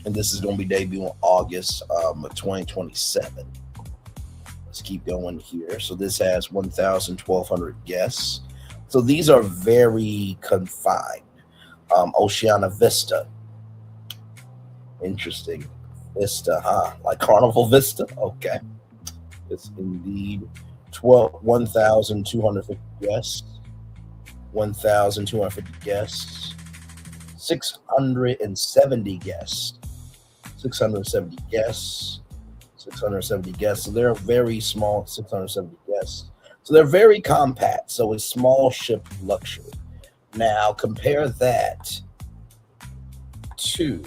And this is going to be debuting August of 2027. Let's keep going here. So this has 1,200 guests. So these are very confined. Oceania Vista. Interesting. Vista, huh? Like Carnival Vista? Okay. It's indeed 1,250 guests. 1,250 guests. 670 guests. 670 guests. 670 guests. So they're very small, 670 guests. So they're very compact. So it's small ship luxury. Now compare that to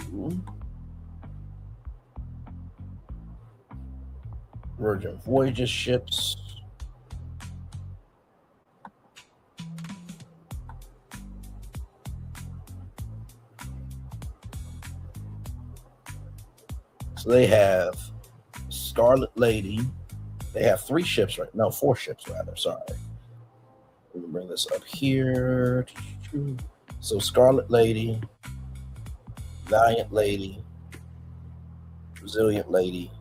Virgin Voyages ships. So they have Scarlet Lady. They have 4 ships, rather. Sorry. We can bring this up here. So Scarlet Lady, Valiant Lady, Resilient Lady,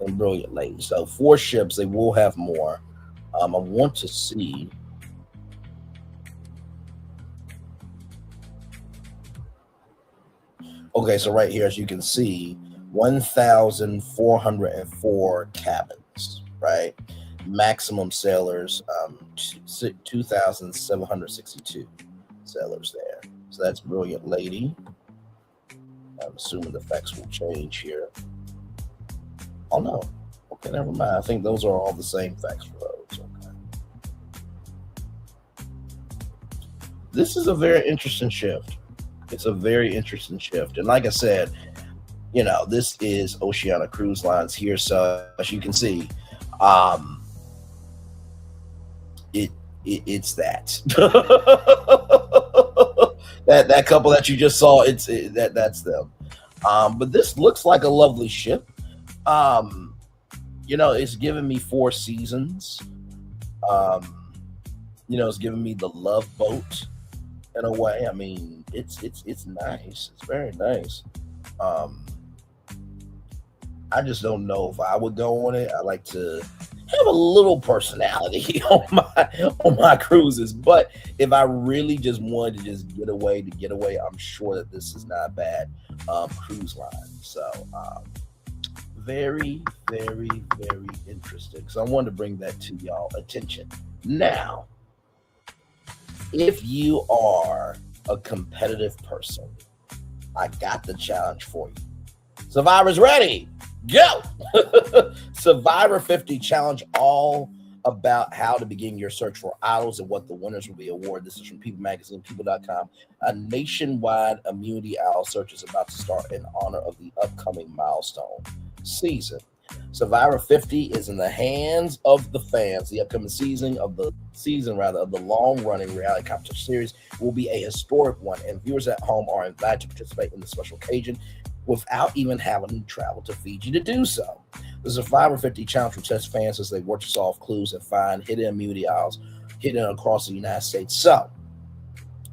and Brilliant Lady. So 4 ships. They will have more. I want to see. Okay, so right here, as you can see, 1,404 cabins, right? Maximum sailors, 2,762 sailors there. So that's Brilliant Lady. I'm assuming the facts will change here. Oh, no. Okay, never mind. I think those are all the same facts for those. Okay. This is a very interesting shift. It's a very interesting shift. And like I said, you know, this is Oceania Cruise Lines here. So as you can see, it's that. that couple that you just saw, that's them. But this looks like a lovely ship. You know, it's giving me 4 seasons. You know, it's giving me the love boat in a way. I mean, it's nice. It's very nice. I just don't know if I would go on it. I like to have a little personality on my cruises, but if I really just wanted to just get away, I'm sure that this is not a bad cruise line. So very, very, very interesting. So I wanted to bring that to y'all attention. Now, if you are a competitive person, I got the challenge for you. Survivor's ready. Go! Survivor 50 challenge, all about how to begin your search for idols and what the winners will be awarded. This is from People Magazine, people.com. A nationwide immunity idol search is about to start in honor of the upcoming milestone season. Survivor 50 is in the hands of the fans. The upcoming season of the long-running reality competition series will be a historic one, and viewers at home are invited to participate in the special occasion without even having to travel to Fiji to do so. The Survivor 50 challenge will test fans as they work to solve clues and find hidden immunity idols hidden across the United States. So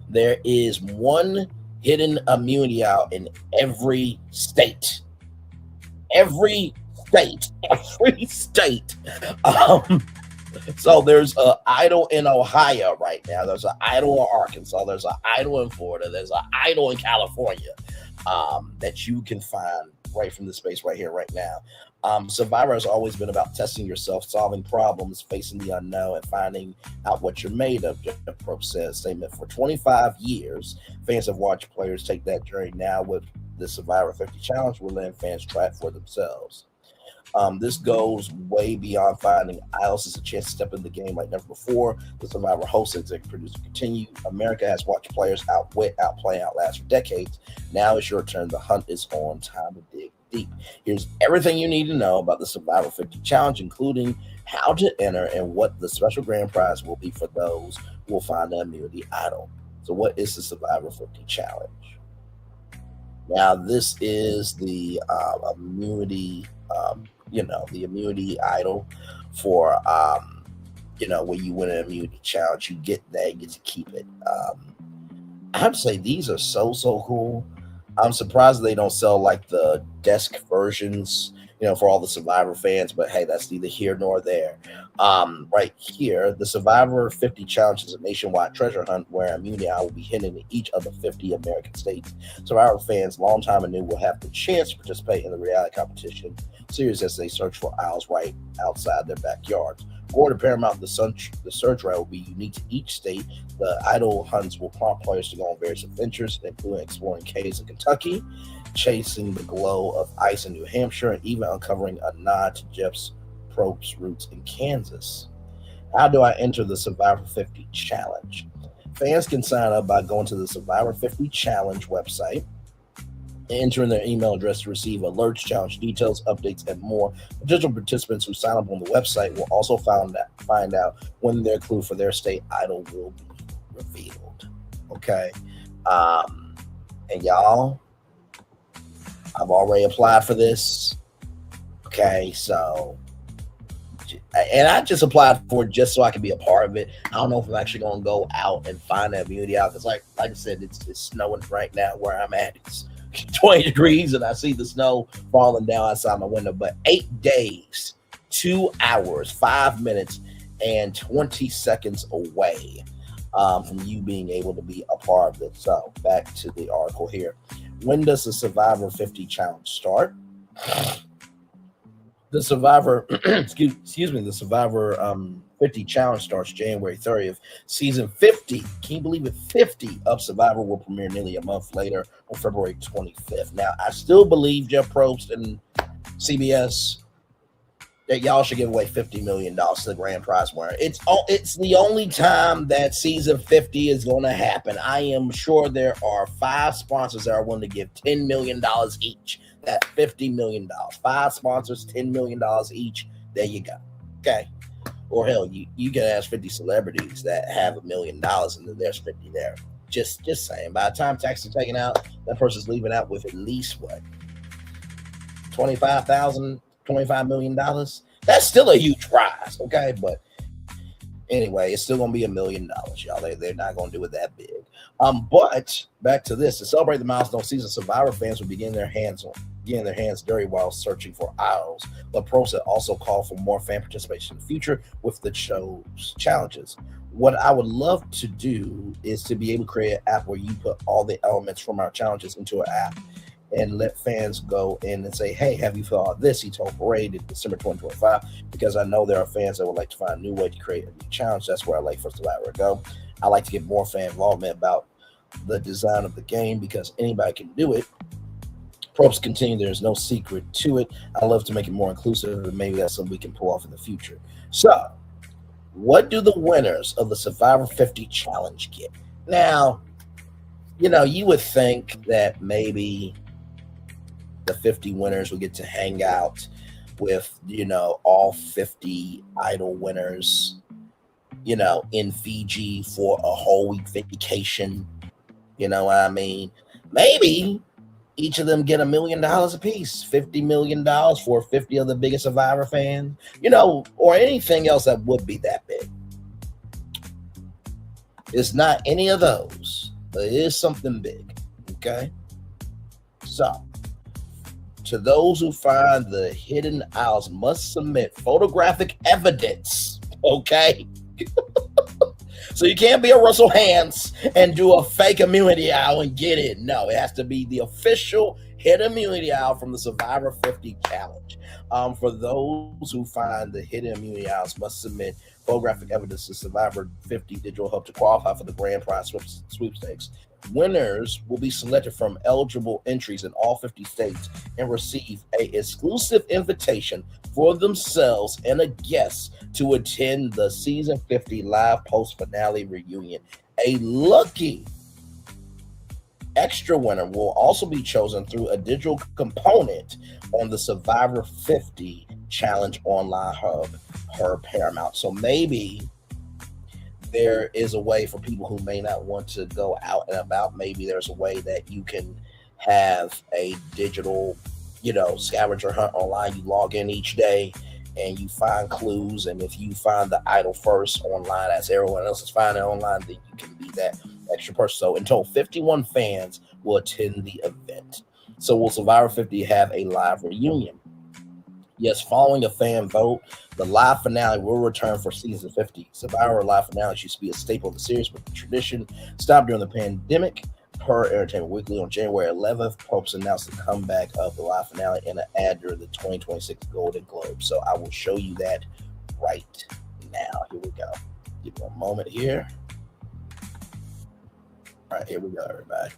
there is one hidden immunity idol in every state. Every state. So there's an idol in Ohio right now. There's an idol in Arkansas. There's an idol in Florida. There's an idol in California that you can find right from the space right here, right now. Survivor has always been about testing yourself, solving problems, facing the unknown, and finding out what you're made of, Jeff Probst says. Statement: for 25 years, fans have watched players take that journey. Now with the Survivor 50 challenge, we're letting fans try it for themselves. This goes way beyond finding idols. It's a chance to step in the game like never before. The Survivor host and executive producer continue. America has watched players outwit, outplay, outlast for decades. Now it's your turn. The hunt is on. Time to dig deep. Here's everything you need to know about the Survivor 50 challenge, including how to enter and what the special grand prize will be for those who will find the immunity idol. So what is the Survivor 50 challenge? Now, this is the immunity, the immunity idol for, when you win an immunity challenge, you get that, you get to keep it. I have to say, these are so cool. I'm surprised they don't sell like the desk versions, for all the Survivor fans, but hey, that's neither here nor there. Right here, the Survivor 50 challenge is a nationwide treasure hunt where immunity idol will be hidden in each of the 50 American states. Survivor fans, long time and new, will have the chance to participate in the reality competition series as they search for idols right outside their backyards. According to Paramount, the search route will be unique to each state. The idol hunts will prompt players to go on various adventures, including exploring caves in Kentucky, chasing the glow of ice in New Hampshire, and even uncovering a nod to Jeff Probst's roots in Kansas. How do I enter the Survivor 50 challenge? Fans can sign up by going to the Survivor 50 challenge website, entering their email address to receive alerts, challenge details, updates, and more. Potential participants who sign up on the website will also find out when their clue for their state idol will be revealed. Okay. And y'all, I've already applied for this. Okay, so, and I just applied for it just so I can be a part of it. I don't know if I'm actually going to go out and find that immunity out, because like I said, it's snowing right now where I'm at. It's 20 degrees and I see the snow falling down outside my window. But 8 days, 2 hours, 5 minutes, and 20 seconds away from you being able to be a part of it. So back to the article here. When does the Survivor 50 challenge start? The Survivor, excuse me, the Survivor 50 challenge starts January 30th. Season 50, can you believe it? 50 of Survivor will premiere nearly a month later on February 25th. Now, I still believe Jeff Probst and CBS that y'all should give away $50 million to the grand prize winner. It's the only time that season 50 is going to happen. I am sure there are 5 sponsors that are willing to give $10 million each. That's $50 million. 5 sponsors, $10 million each. There you go. Okay. Or hell, you can ask 50 celebrities that have $1 million and then there's 50 there. Just saying. By the time taxes are taken out, that person's leaving out with at least what? $25 million. That's still a huge prize, okay? But anyway, it's still gonna be $1 million, y'all. They're not gonna do it that big. But back to this: to celebrate the milestone season, Survivor fans will getting their hands dirty while searching for idols. But Probst also called for more fan participation in the future with the show's challenges. What I would love to do is to be able to create an app where you put all the elements from our challenges into an app and let fans go in and say, hey, have you thought of this? He told Parade in December 2025, because I know there are fans that would like to find a new way to create a new challenge. That's where I like for Survivor to go. I like to get more fan involvement about the design of the game because anybody can do it. Probst continued, there's no secret to it. I love to make it more inclusive, and maybe that's something we can pull off in the future. So, what do the winners of the Survivor 50 challenge get? Now, you would think that maybe the 50 winners will get to hang out with, all 50 idol winners, in Fiji for a whole week vacation. You know what I mean? Maybe each of them get $1 million a piece, $50 million for 50 of the biggest Survivor fans, or anything else that would be that big. It's not any of those, but it is something big, okay? So, to those who find the hidden aisles must submit photographic evidence, okay? So you can't be a Russell Hantz and do a fake immunity aisle and get it. No, it has to be the official hidden immunity aisle from the Survivor 50 challenge. For those who find the hidden immunity aisles must submit photographic evidence to Survivor 50 Digital Hub to qualify for the grand prize sweepstakes. Winners will be selected from eligible entries in all 50 states and receive an exclusive invitation for themselves and a guest to attend the season 50 live post-finale reunion. A lucky extra winner will also be chosen through a digital component on the Survivor 50 Challenge Online Hub per Paramount. So maybe there is a way for people who may not want to go out and about. Maybe there's a way that you can have a digital, scavenger hunt online. You log in each day and you find clues. And if you find the idol first online, as everyone else is finding online, then you can be that extra person. So in total, 51 fans will attend the event. So will Survivor 50 have a live reunion? Yes, following a fan vote, the live finale will return for season 50. Survivor live finales used to be a staple of the series, but the tradition stopped during the pandemic. Per Entertainment Weekly on January 11th, Probst announced the comeback of the live finale in an ad during the 2026 Golden Globe. So I will show you that right now. Here we go. Give me a moment here. All right, here we go, everybody.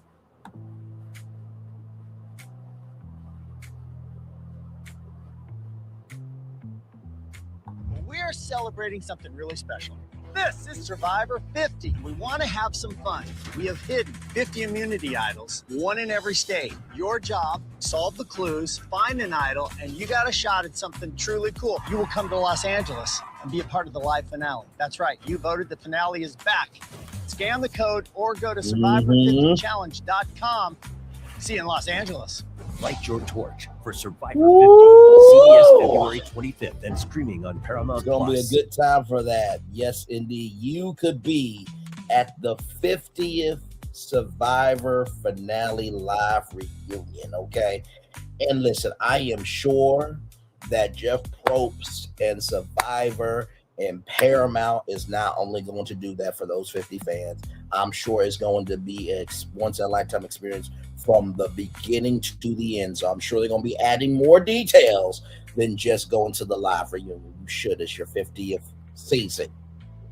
We're celebrating something really special. This is Survivor 50. We want to have some fun. We have hidden 50 immunity idols, one in every state. Your job, solve the clues, find an idol, and you got a shot at something truly cool. You will come to Los Angeles and be a part of the live finale. That's right. You voted. The finale is back. Scan the code or go to survivor50challenge.com. See you in Los Angeles. Light your torch for Survivor 50, CBS February 25th, and streaming on Paramount+. It's going to be a good time for that. Yes, indeed. You could be at the 50th Survivor finale live reunion, okay? And listen, I am sure that Jeff Probst and Survivor and Paramount is not only going to do that for those 50 fans. I'm sure it's going to be a once-in-a-lifetime experience from the beginning to the end. So I'm sure they're going to be adding more details than just going to the live reunion. You should. It's your 50th season,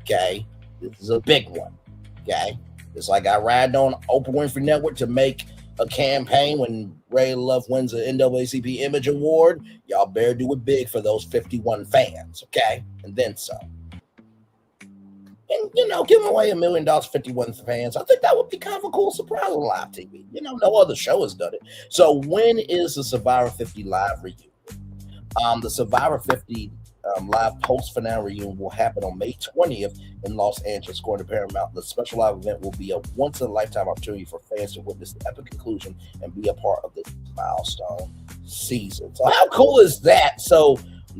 okay? This is a big one, okay? It's like I ride on Oprah Winfrey Network to make a campaign when Ray Love wins the NAACP Image Award. Y'all better do it big for those 51 fans, okay? And then some. And, you know, giving away $1 million to 51 fans, I think that would be kind of a cool surprise on live TV. You know, no other show has done it. So when is the Survivor 50 live reunion? The Survivor 50 live post-finale reunion will happen on May 20th in Los Angeles, according to Paramount. The special live event will be a once-in-a-lifetime opportunity for fans to witness the epic conclusion and be a part of this milestone season. So how cool is that? So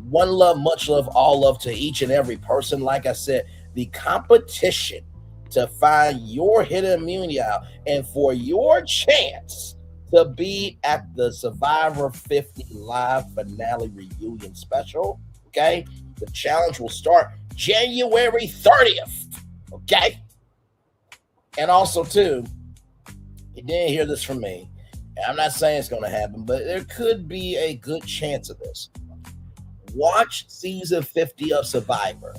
one love, much love, all love to each and every person. Like I said, the competition to find your hidden immunity out and for your chance to be at the Survivor 50 live finale reunion special, okay? The challenge will start January 30th, okay? And also, too, you didn't hear this from me. I'm not saying it's going to happen, but there could be a good chance of this. Watch season 50 of Survivor,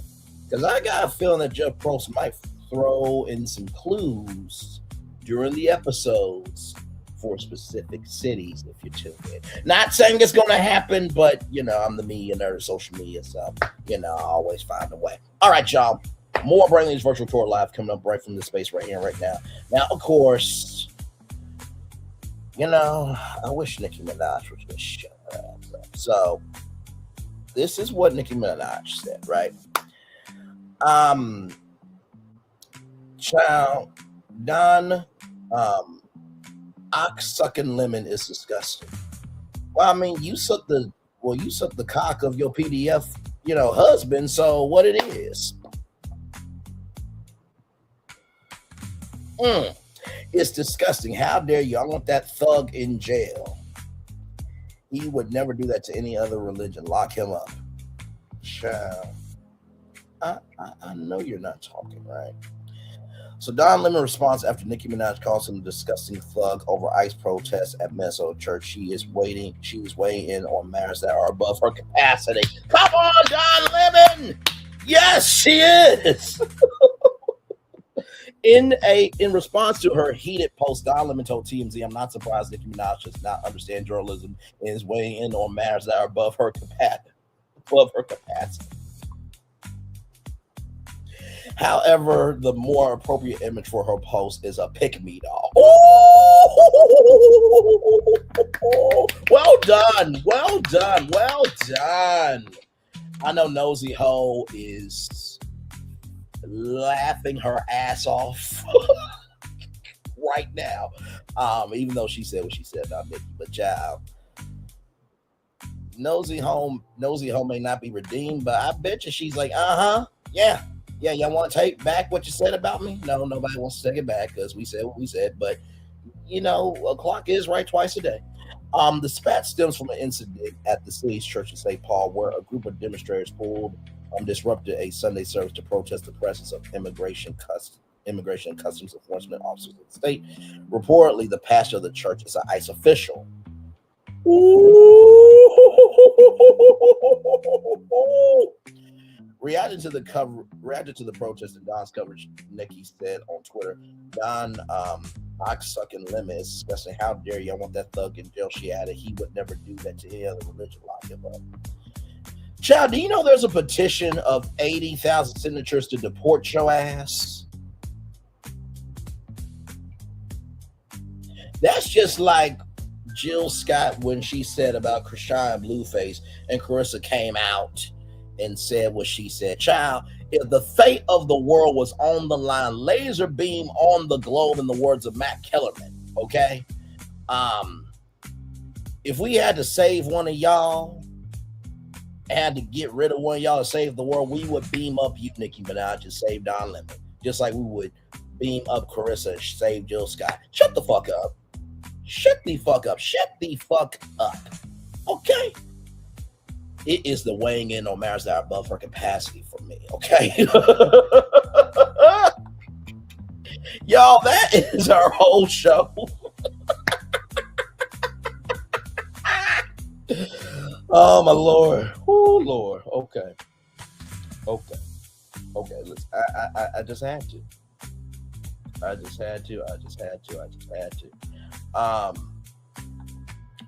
because I got a feeling that Jeff Probst might throw in some clues during the episodes for specific cities if you tune in. Not saying it's going to happen, but, you know, I'm the media nerd of social media, so, you know, I always find a way. All right, y'all. More Brain Leads Virtual Tour Live coming up right from this space right here, right now. Now, of course, you know, I wish Nicki Minaj would just shut her ass up. So, this is what Nicki Minaj said, right? Child, Don, ox sucking lemon is disgusting. Well, I mean, you suck the cock of your PDF, you know, husband, so what it is. It's disgusting. How dare you? I want that thug in jail. He would never do that to any other religion. Lock him up. Child. I know you're not talking, right? So Don Lemon responds after Nicki Minaj calls him a disgusting thug over ICE protests at Minnesota church. She is weighing in on matters that are above her capacity. Come on, Don Lemon! Yes, she is. In response to her heated post, Don Lemon told TMZ, "I'm not surprised Nicki Minaj does not understand journalism and is weighing in on matters that are above her capacity. However, the more appropriate image for her post is a pick-me doll." Oh, well done. I know Nosy Ho is laughing her ass off right now, even though she said what she said about Nicki. But child, Nosy Ho may not be redeemed, but I bet you she's like, yeah, y'all want to take back what you said about me? No, nobody wants to take it back because we said what we said, but, you know, a clock is right twice a day. The spat stems from an incident at the city's church in St. Paul where a group of demonstrators disrupted a Sunday service to protest the presence of immigration and customs enforcement officers in the state. Reportedly, the pastor of the church is an ICE official. Reacted to the protest and Don's coverage, Nicki said on Twitter, "Don, ox-sucking lemon is disgusting. How dare you? I want that thug in jail." She added, "He would never do that to any other religion. Lock him up." Child, do you know there's a petition of 80,000 signatures to deport your ass? That's just like Jill Scott when she said about Krishan Blueface and Carissa came out and said what she said. Child, if the fate of the world was on the line, laser beam on the globe, in the words of Matt Kellerman, okay? If we had to save one of y'all, had to get rid of one of y'all to save the world, we would beam up you, Nicki Minaj, and save Don Lemon. Just like we would beam up Carissa and save Jill Scott. Shut the fuck up. Shut the fuck up. Shut the fuck up. Okay. It is the weighing in on matters that are above her capacity for me. Okay. Y'all, that is our whole show. Oh my Lord. Oh Lord. Okay. Listen, I just had to.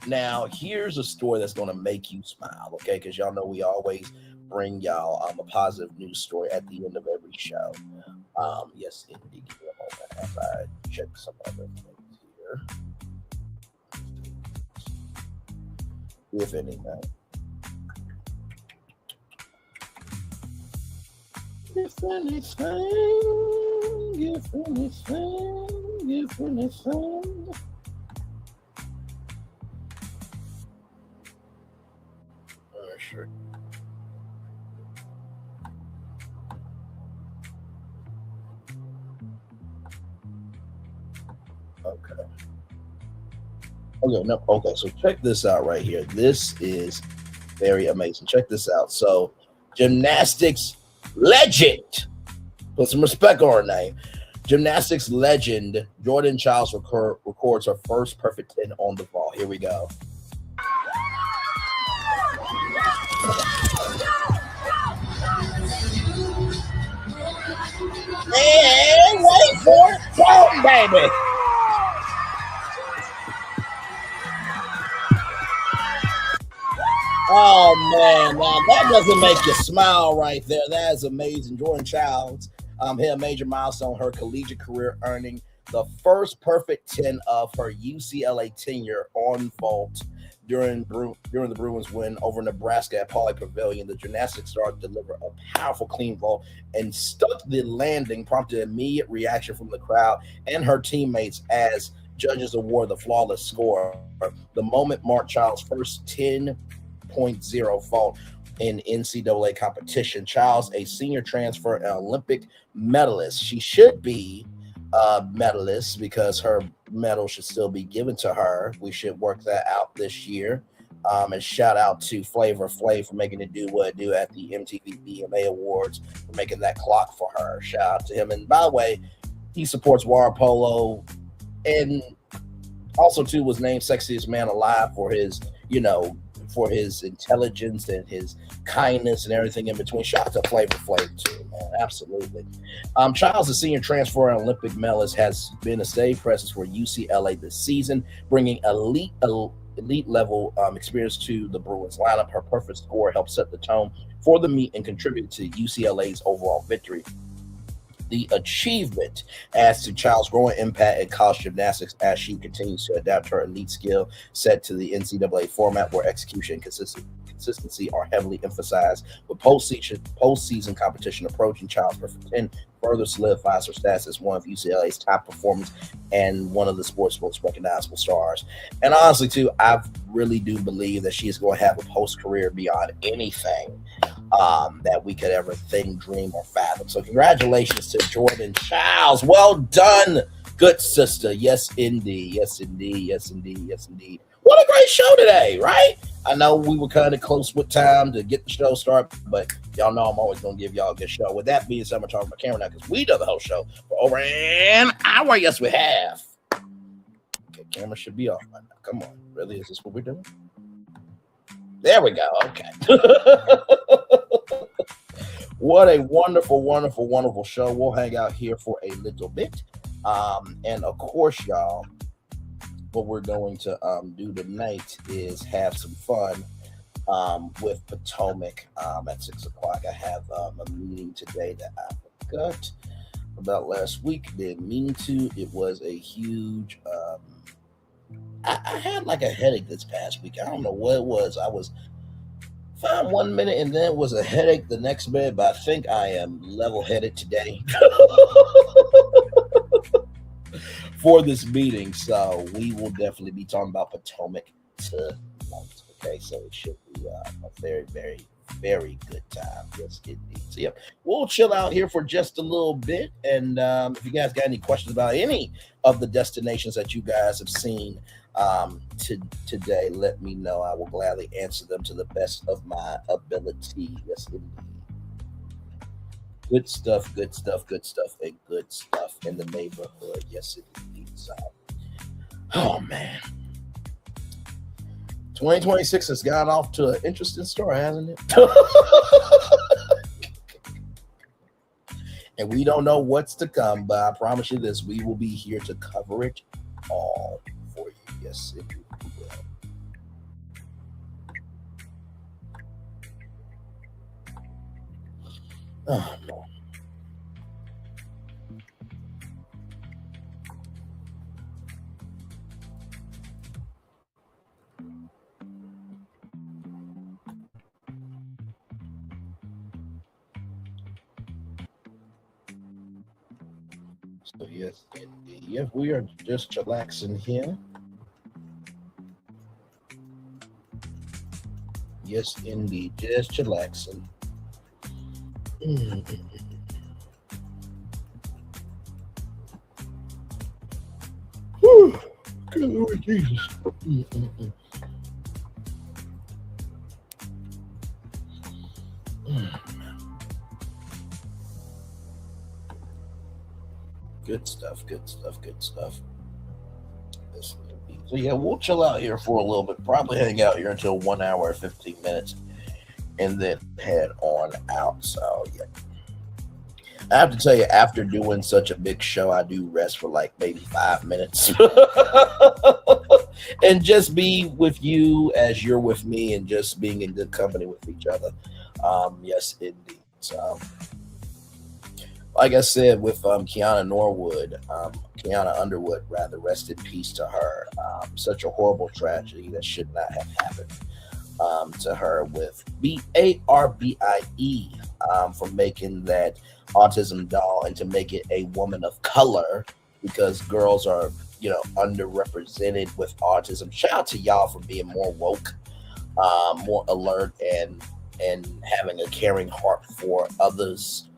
Now here's a story that's gonna make you smile, okay? Because y'all know we always bring y'all a positive news story at the end of every show. Yes, indeed. Give me a moment as I check some other things here. If anything. If anything. Sure. Okay, so check this out right here. This is very amazing. Check this out. So, gymnastics legend, put some respect on her name. Gymnastics legend Jordan Childs records her first perfect 10 on the ball. Here we go. And wait for it, go, baby. Oh man, now that doesn't make you smile right there. That is amazing. Jordan Childs hit a major milestone in her collegiate career, earning the first perfect 10 of her UCLA tenure on vault during the Bruins win over Nebraska at Pauley Pavilion. The gymnastics star delivered a powerful clean vault and stuck the landing, prompted immediate reaction from the crowd and her teammates as judges award the flawless score. The moment marked Childs' first 10.0 vault in NCAA competition. Childs, a senior transfer and Olympic medalist. She should be a medalist because her medal should still be given to her. We should work that out this year. And shout out to Flavor Flav for making it do what it do at the MTV BMA Awards, for making that clock for her. Shout out to him. And by the way, he supports water polo, and also too was named sexiest man alive for his, for his intelligence and his kindness and everything in between. Shout out to Flavor Flav too, man. Absolutely. Childs, a senior transfer and Olympic medalist, has been a steady presence for UCLA this season, bringing elite level experience to the Bruins lineup. Her perfect score helped set the tone for the meet and contributed to UCLA's overall victory. The achievement adds to Childs' growing impact in college gymnastics as she continues to adapt her elite skill set to the NCAA format, where execution and consistency are heavily emphasized. With postseason competition approaching, Childs' perfect 10 further solidifies her status as one of UCLA's top performers and one of the sport's most recognizable stars. And honestly, too, I really do believe that she is going to have a post-career beyond anything that we could ever think, dream, or fathom. So congratulations to Jordan Childs. Well done, good sister. Yes, indeed. Yes, indeed. Yes, indeed. Yes, indeed. What a great show today, right? I know we were kind of close with time to get the show started, but y'all know I'm always going to give y'all a good show. With that being said, I'm going to talk about camera now because we do the whole show for over an hour. Yes, we have. Okay, camera should be off by now. Come on. Really? Is this what we're doing? There we go. Okay. What a wonderful, wonderful, wonderful show. We'll hang out here for a little bit. And of course, y'all, what we're going to do tonight is have some fun with Potomac at 6 o'clock. I have a meeting today that I forgot about last week. Didn't mean to. It was a huge I had like a headache this past week. I don't know what it was. I was fine one minute and then it was a headache the next minute, but I think I am level-headed today for this meeting. So we will definitely be talking about Potomac tonight. Okay, so it should be a very, very, very good time. Yes, indeed. So, yep, we'll chill out here for just a little bit. And if you guys got any questions about any of the destinations that you guys have seen today, let me know. I will gladly answer them to the best of my ability. Yes, indeed. Good stuff, and good stuff in the neighborhood. Yes, indeed. So, oh man, 2026 has gone off to an interesting story, hasn't it? And we don't know what's to come, but I promise you this: we will be here to cover it all for you. Yes, indeed. Oh, no. So yes, indeed. Yes, we are just chillaxing here. Yes, indeed, just chillaxing. Whew. Good Lord Jesus. Good stuff. So yeah, we'll chill out here for a little bit. Probably hang out here until 1 hour and 15 minutes, and then head on out. So yeah, I have to tell you, after doing such a big show, I do rest for like maybe 5 minutes, and just be with you as you're with me, and just being in good company with each other. Yes, indeed. So, like I said, with Kianna Underwood, rather, rest in peace to her. Such a horrible tragedy that should not have happened to her with Barbie, for making that autism doll and to make it a woman of color, because girls are, underrepresented with autism. Shout out to y'all for being more woke, more alert, and having a caring heart for others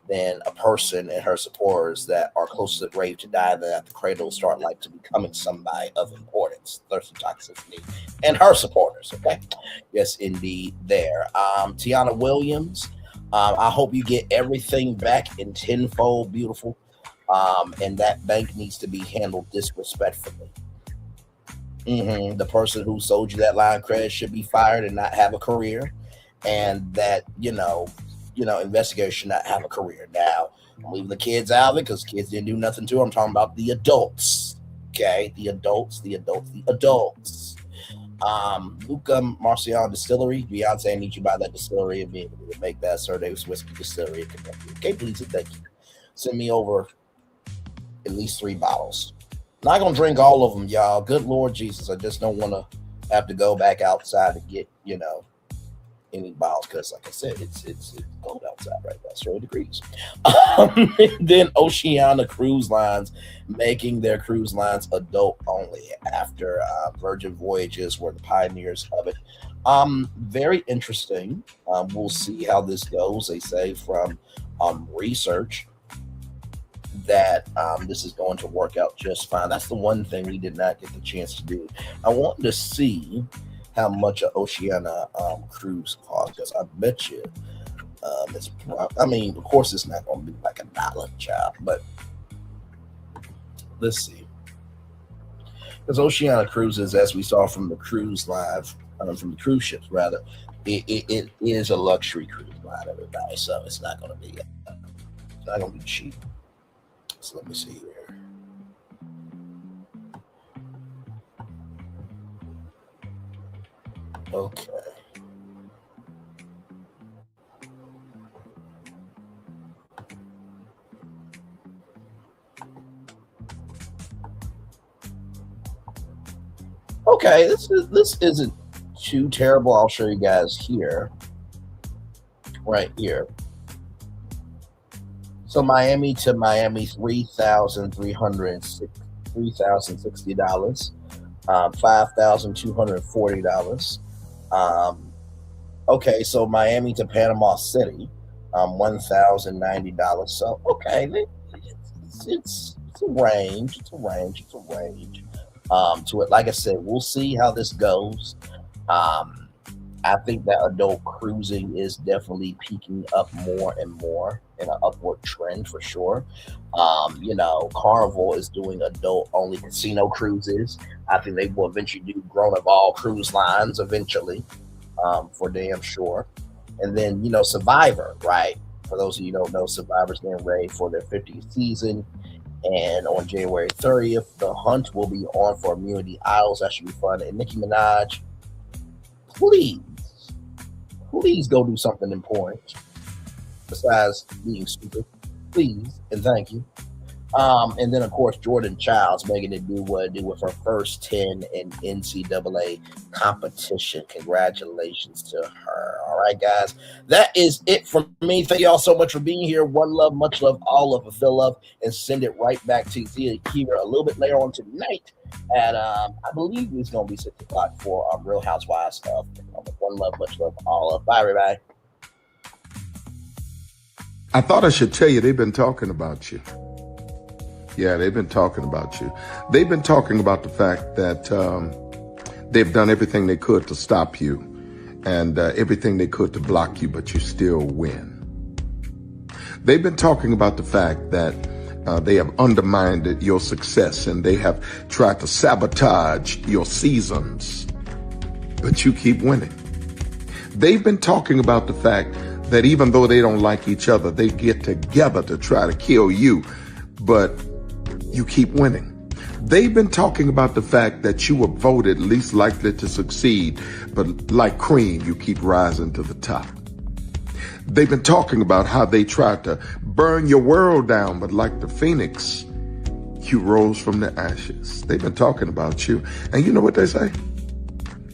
than a person and her supporters that are close to the grave to die, and then at the cradle start like to becoming somebody of importance. There's some toxicity and her supporters. Okay, yes, indeed. There, Tianna Williams. I hope you get everything back in tenfold, beautiful. And that bank needs to be handled disrespectfully. The person who sold you that line of credit should be fired and not have a career, and that investigators should not have a career. Now, I'm leaving the kids out of it because kids didn't do nothing to them. I'm talking about the adults. Okay, the adults. Luca Mariano Distillery. Beyonce, I need you to buy that distillery and be able to make that Sir Davis whiskey distillery. Okay, please and thank you. Send me over at least 3 bottles. Not gonna drink all of them, y'all. Good Lord Jesus, I just don't want to have to go back outside to get any bottles, because like I said, it's cold outside right now, 0 degrees. Then Oceania Cruise Lines making their cruise lines adult only after Virgin Voyages were the pioneers of it. Very interesting. We'll see how this goes. They say from research that this is going to work out just fine. That's the one thing we did not get the chance to do. I wanted to see how much an Oceania cruise costs, because I bet you it's, of course it's not going to be like $1 child, but let's see. Because Oceania Cruises, as we saw from the cruise ships rather, it is a luxury cruise line, everybody. So it's not going to be cheap. So let me see here. Okay. Okay, this isn't too terrible. I'll show you guys here. Right here. So Miami to Miami, $3,360, $5,240. Okay, so Miami to Panama City, $1,090. So okay, it's a range. It's a range. To it, like I said, we'll see how this goes. I think that adult cruising is definitely peaking up more and more in an upward trend for sure. Carnival is doing adult only casino cruises. I think they will eventually do grown-up all cruise lines eventually, for damn sure. And then, Survivor, right? For those of you who don't know, Survivor's getting ready for their 50th season. And on January 30th, the hunt will be on for Immunity Isles. That should be fun. And Nicki Minaj, please go do something important besides being stupid. Please and thank you. And then, of course, Jordan Childs making it do what it did with her first 10 in NCAA competition. Congratulations to her. All right, guys. That is it from me. Thank you all so much for being here. One love, much love, all love, fulfill love, and send it right back to you here a little bit later on tonight. And I believe it's going to be 6 o'clock for Real Housewives stuff. One love, much love, all love. Bye, everybody. I thought I should tell you they've been talking about you. Yeah, they've been talking about you. They've been talking about the fact that they've done everything they could to stop you and everything they could to block you, but you still win. They've been talking about the fact that they have undermined your success and they have tried to sabotage your seasons, but you keep winning. They've been talking about the fact that even though they don't like each other, they get together to try to kill you, but you keep winning. They've been talking about the fact that you were voted least likely to succeed, but like cream, you keep rising to the top. They've been talking about how they tried to burn your world down, but like the phoenix, you rose from the ashes. They've been talking about you. And you know what they say?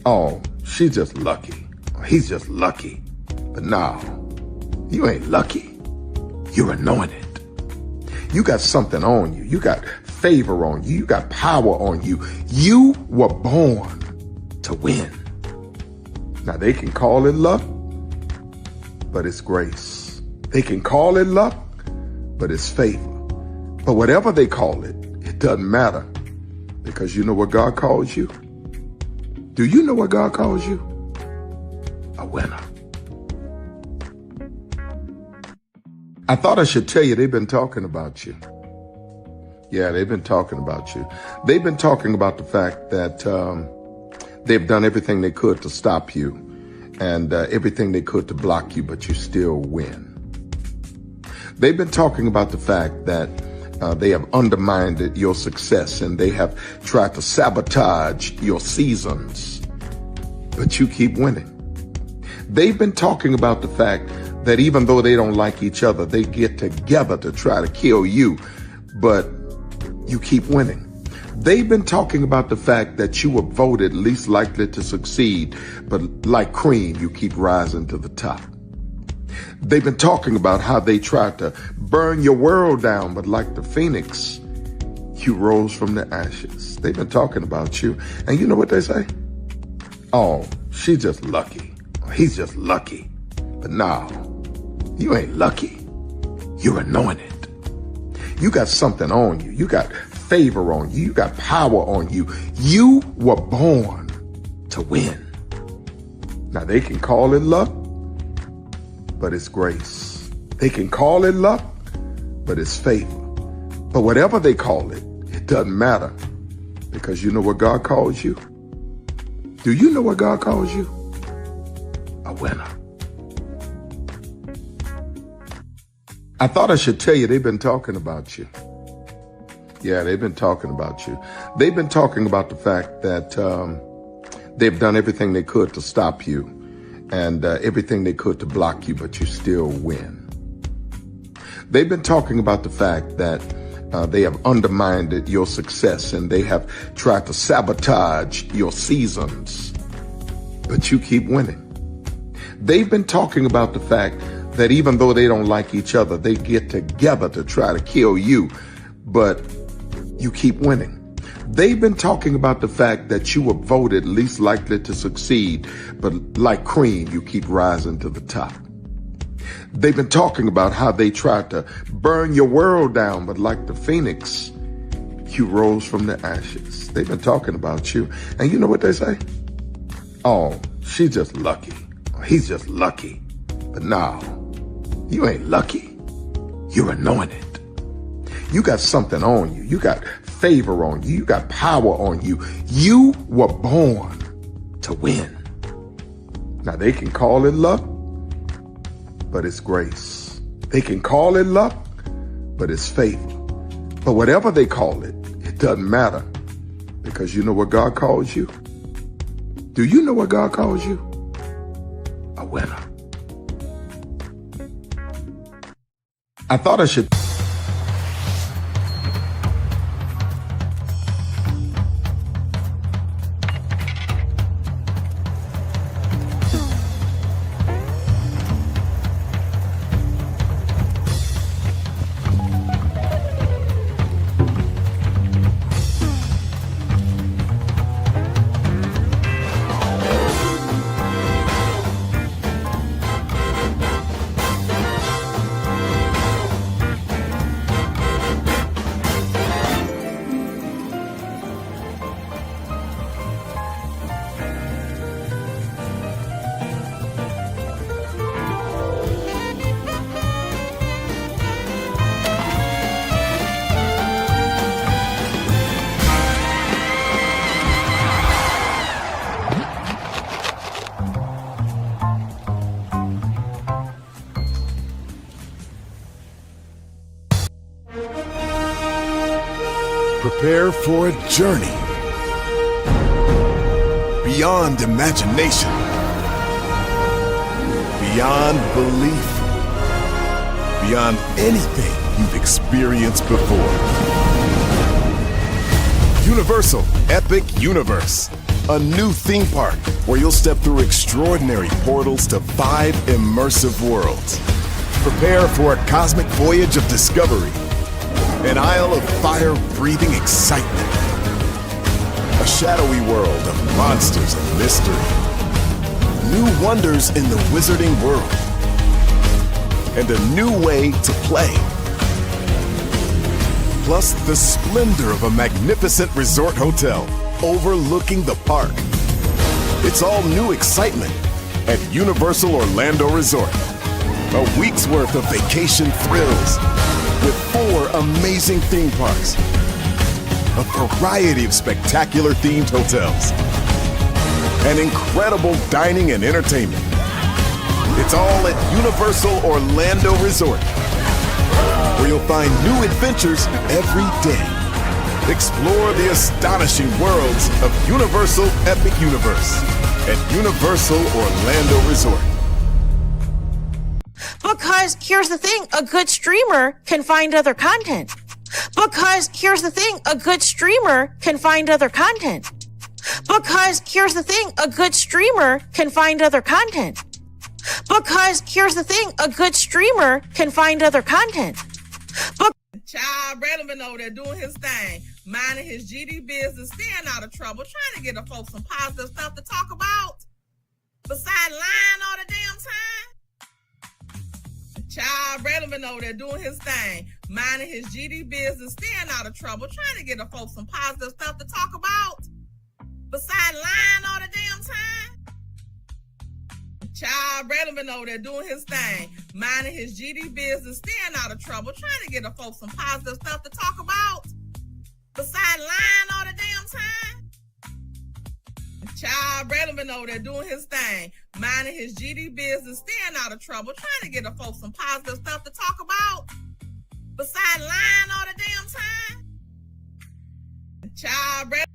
Oh, she's just lucky. He's just lucky. But no, you ain't lucky. You're anointed. You got something on you. You got favor on you. You got power on you. You were born to win. Now, they can call it luck, but it's grace. They can call it luck, but it's favor. But whatever they call it, it doesn't matter, because you know what God calls you? Do you know what God calls you? A winner. I thought I should tell you they've been talking about you. Yeah, they've been talking about you. They've been talking about the fact that they've done everything they could to stop you and everything they could to block you, but you still win. They've been talking about the fact that they have undermined your success and they have tried to sabotage your seasons, but you keep winning. They've been talking about the fact that even though they don't like each other, they get together to try to kill you, but you keep winning. They've been talking about the fact that you were voted least likely to succeed, but like cream, you keep rising to the top. They've been talking about how they tried to burn your world down, but like the phoenix, you rose from the ashes. They've been talking about you. And you know what they say? Oh, she's just lucky. He's just lucky. But no, you ain't lucky. You're anointed. You got something on you. You got favor on you. You got power on you. You were born to win. Now, they can call it luck, but it's grace. They can call it luck, but it's favor. But whatever they call it, it doesn't matter, because you know what God calls you? Do you know what God calls you? A winner. I thought I should tell you they've been talking about you. Yeah, they've been talking about you. They've been talking about the fact that they've done everything they could to stop you and everything they could to block you, but you still win. They've been talking about the fact that they have undermined your success and they have tried to sabotage your seasons, but you keep winning. They've been talking about the fact that even though they don't like each other, they get together to try to kill you, but you keep winning. They've been talking about the fact that you were voted least likely to succeed, but like cream, you keep rising to the top. They've been talking about how they tried to burn your world down, but like the phoenix, you rose from the ashes. They've been talking about you. And you know what they say? Oh, she's just lucky. He's just lucky. But no, you ain't lucky. You're anointed. You got something on you. You got favor on you. You got power on you. You were born to win. Now they can call it luck, but it's grace. They can call it luck, but it's favor. But whatever they call it, it doesn't matter, because you know what God calls you? Do you know what God calls you? A winner. I thought I should... Prepare for a journey beyond imagination, beyond belief, beyond anything you've experienced before. Universal Epic Universe, a new theme park where you'll step through extraordinary portals to 5 immersive worlds. Prepare for a cosmic voyage of discovery, an isle of fire-breathing excitement, a shadowy world of monsters and mystery, new wonders in the wizarding world, and a new way to play. Plus the splendor of a magnificent resort hotel overlooking the park. It's all new excitement at Universal Orlando Resort. A week's worth of vacation thrills, with 4 amazing theme parks, a variety of spectacular themed hotels, and incredible dining and entertainment. It's all at Universal Orlando Resort, where you'll find new adventures every day. Explore the astonishing worlds of Universal Epic Universe at Universal Orlando Resort. Because here's the thing, a good streamer can find other content. Because here's the thing, a good streamer can find other content. Because here's the thing, a good streamer can find other content. Because here's the thing, a good streamer can find other content. Child Relevant over there doing his thing, minding his GD business, staying out of trouble, trying to get the folks some positive stuff to talk about, besides lying all the damn time. Child Relevant over there doing his thing, minding his GD business, staying out of trouble, trying to get the folks some positive stuff to talk about, besides lying all the damn time. Child Relevant over there doing his thing, minding his GD business, staying out of trouble, trying to get the folks some positive stuff to talk about, besides lying all the damn time. Child Relevant over there doing his thing, minding his GD business, staying out of trouble, trying to get the folks some positive stuff to talk about, besides lying all the damn time. Child Relevant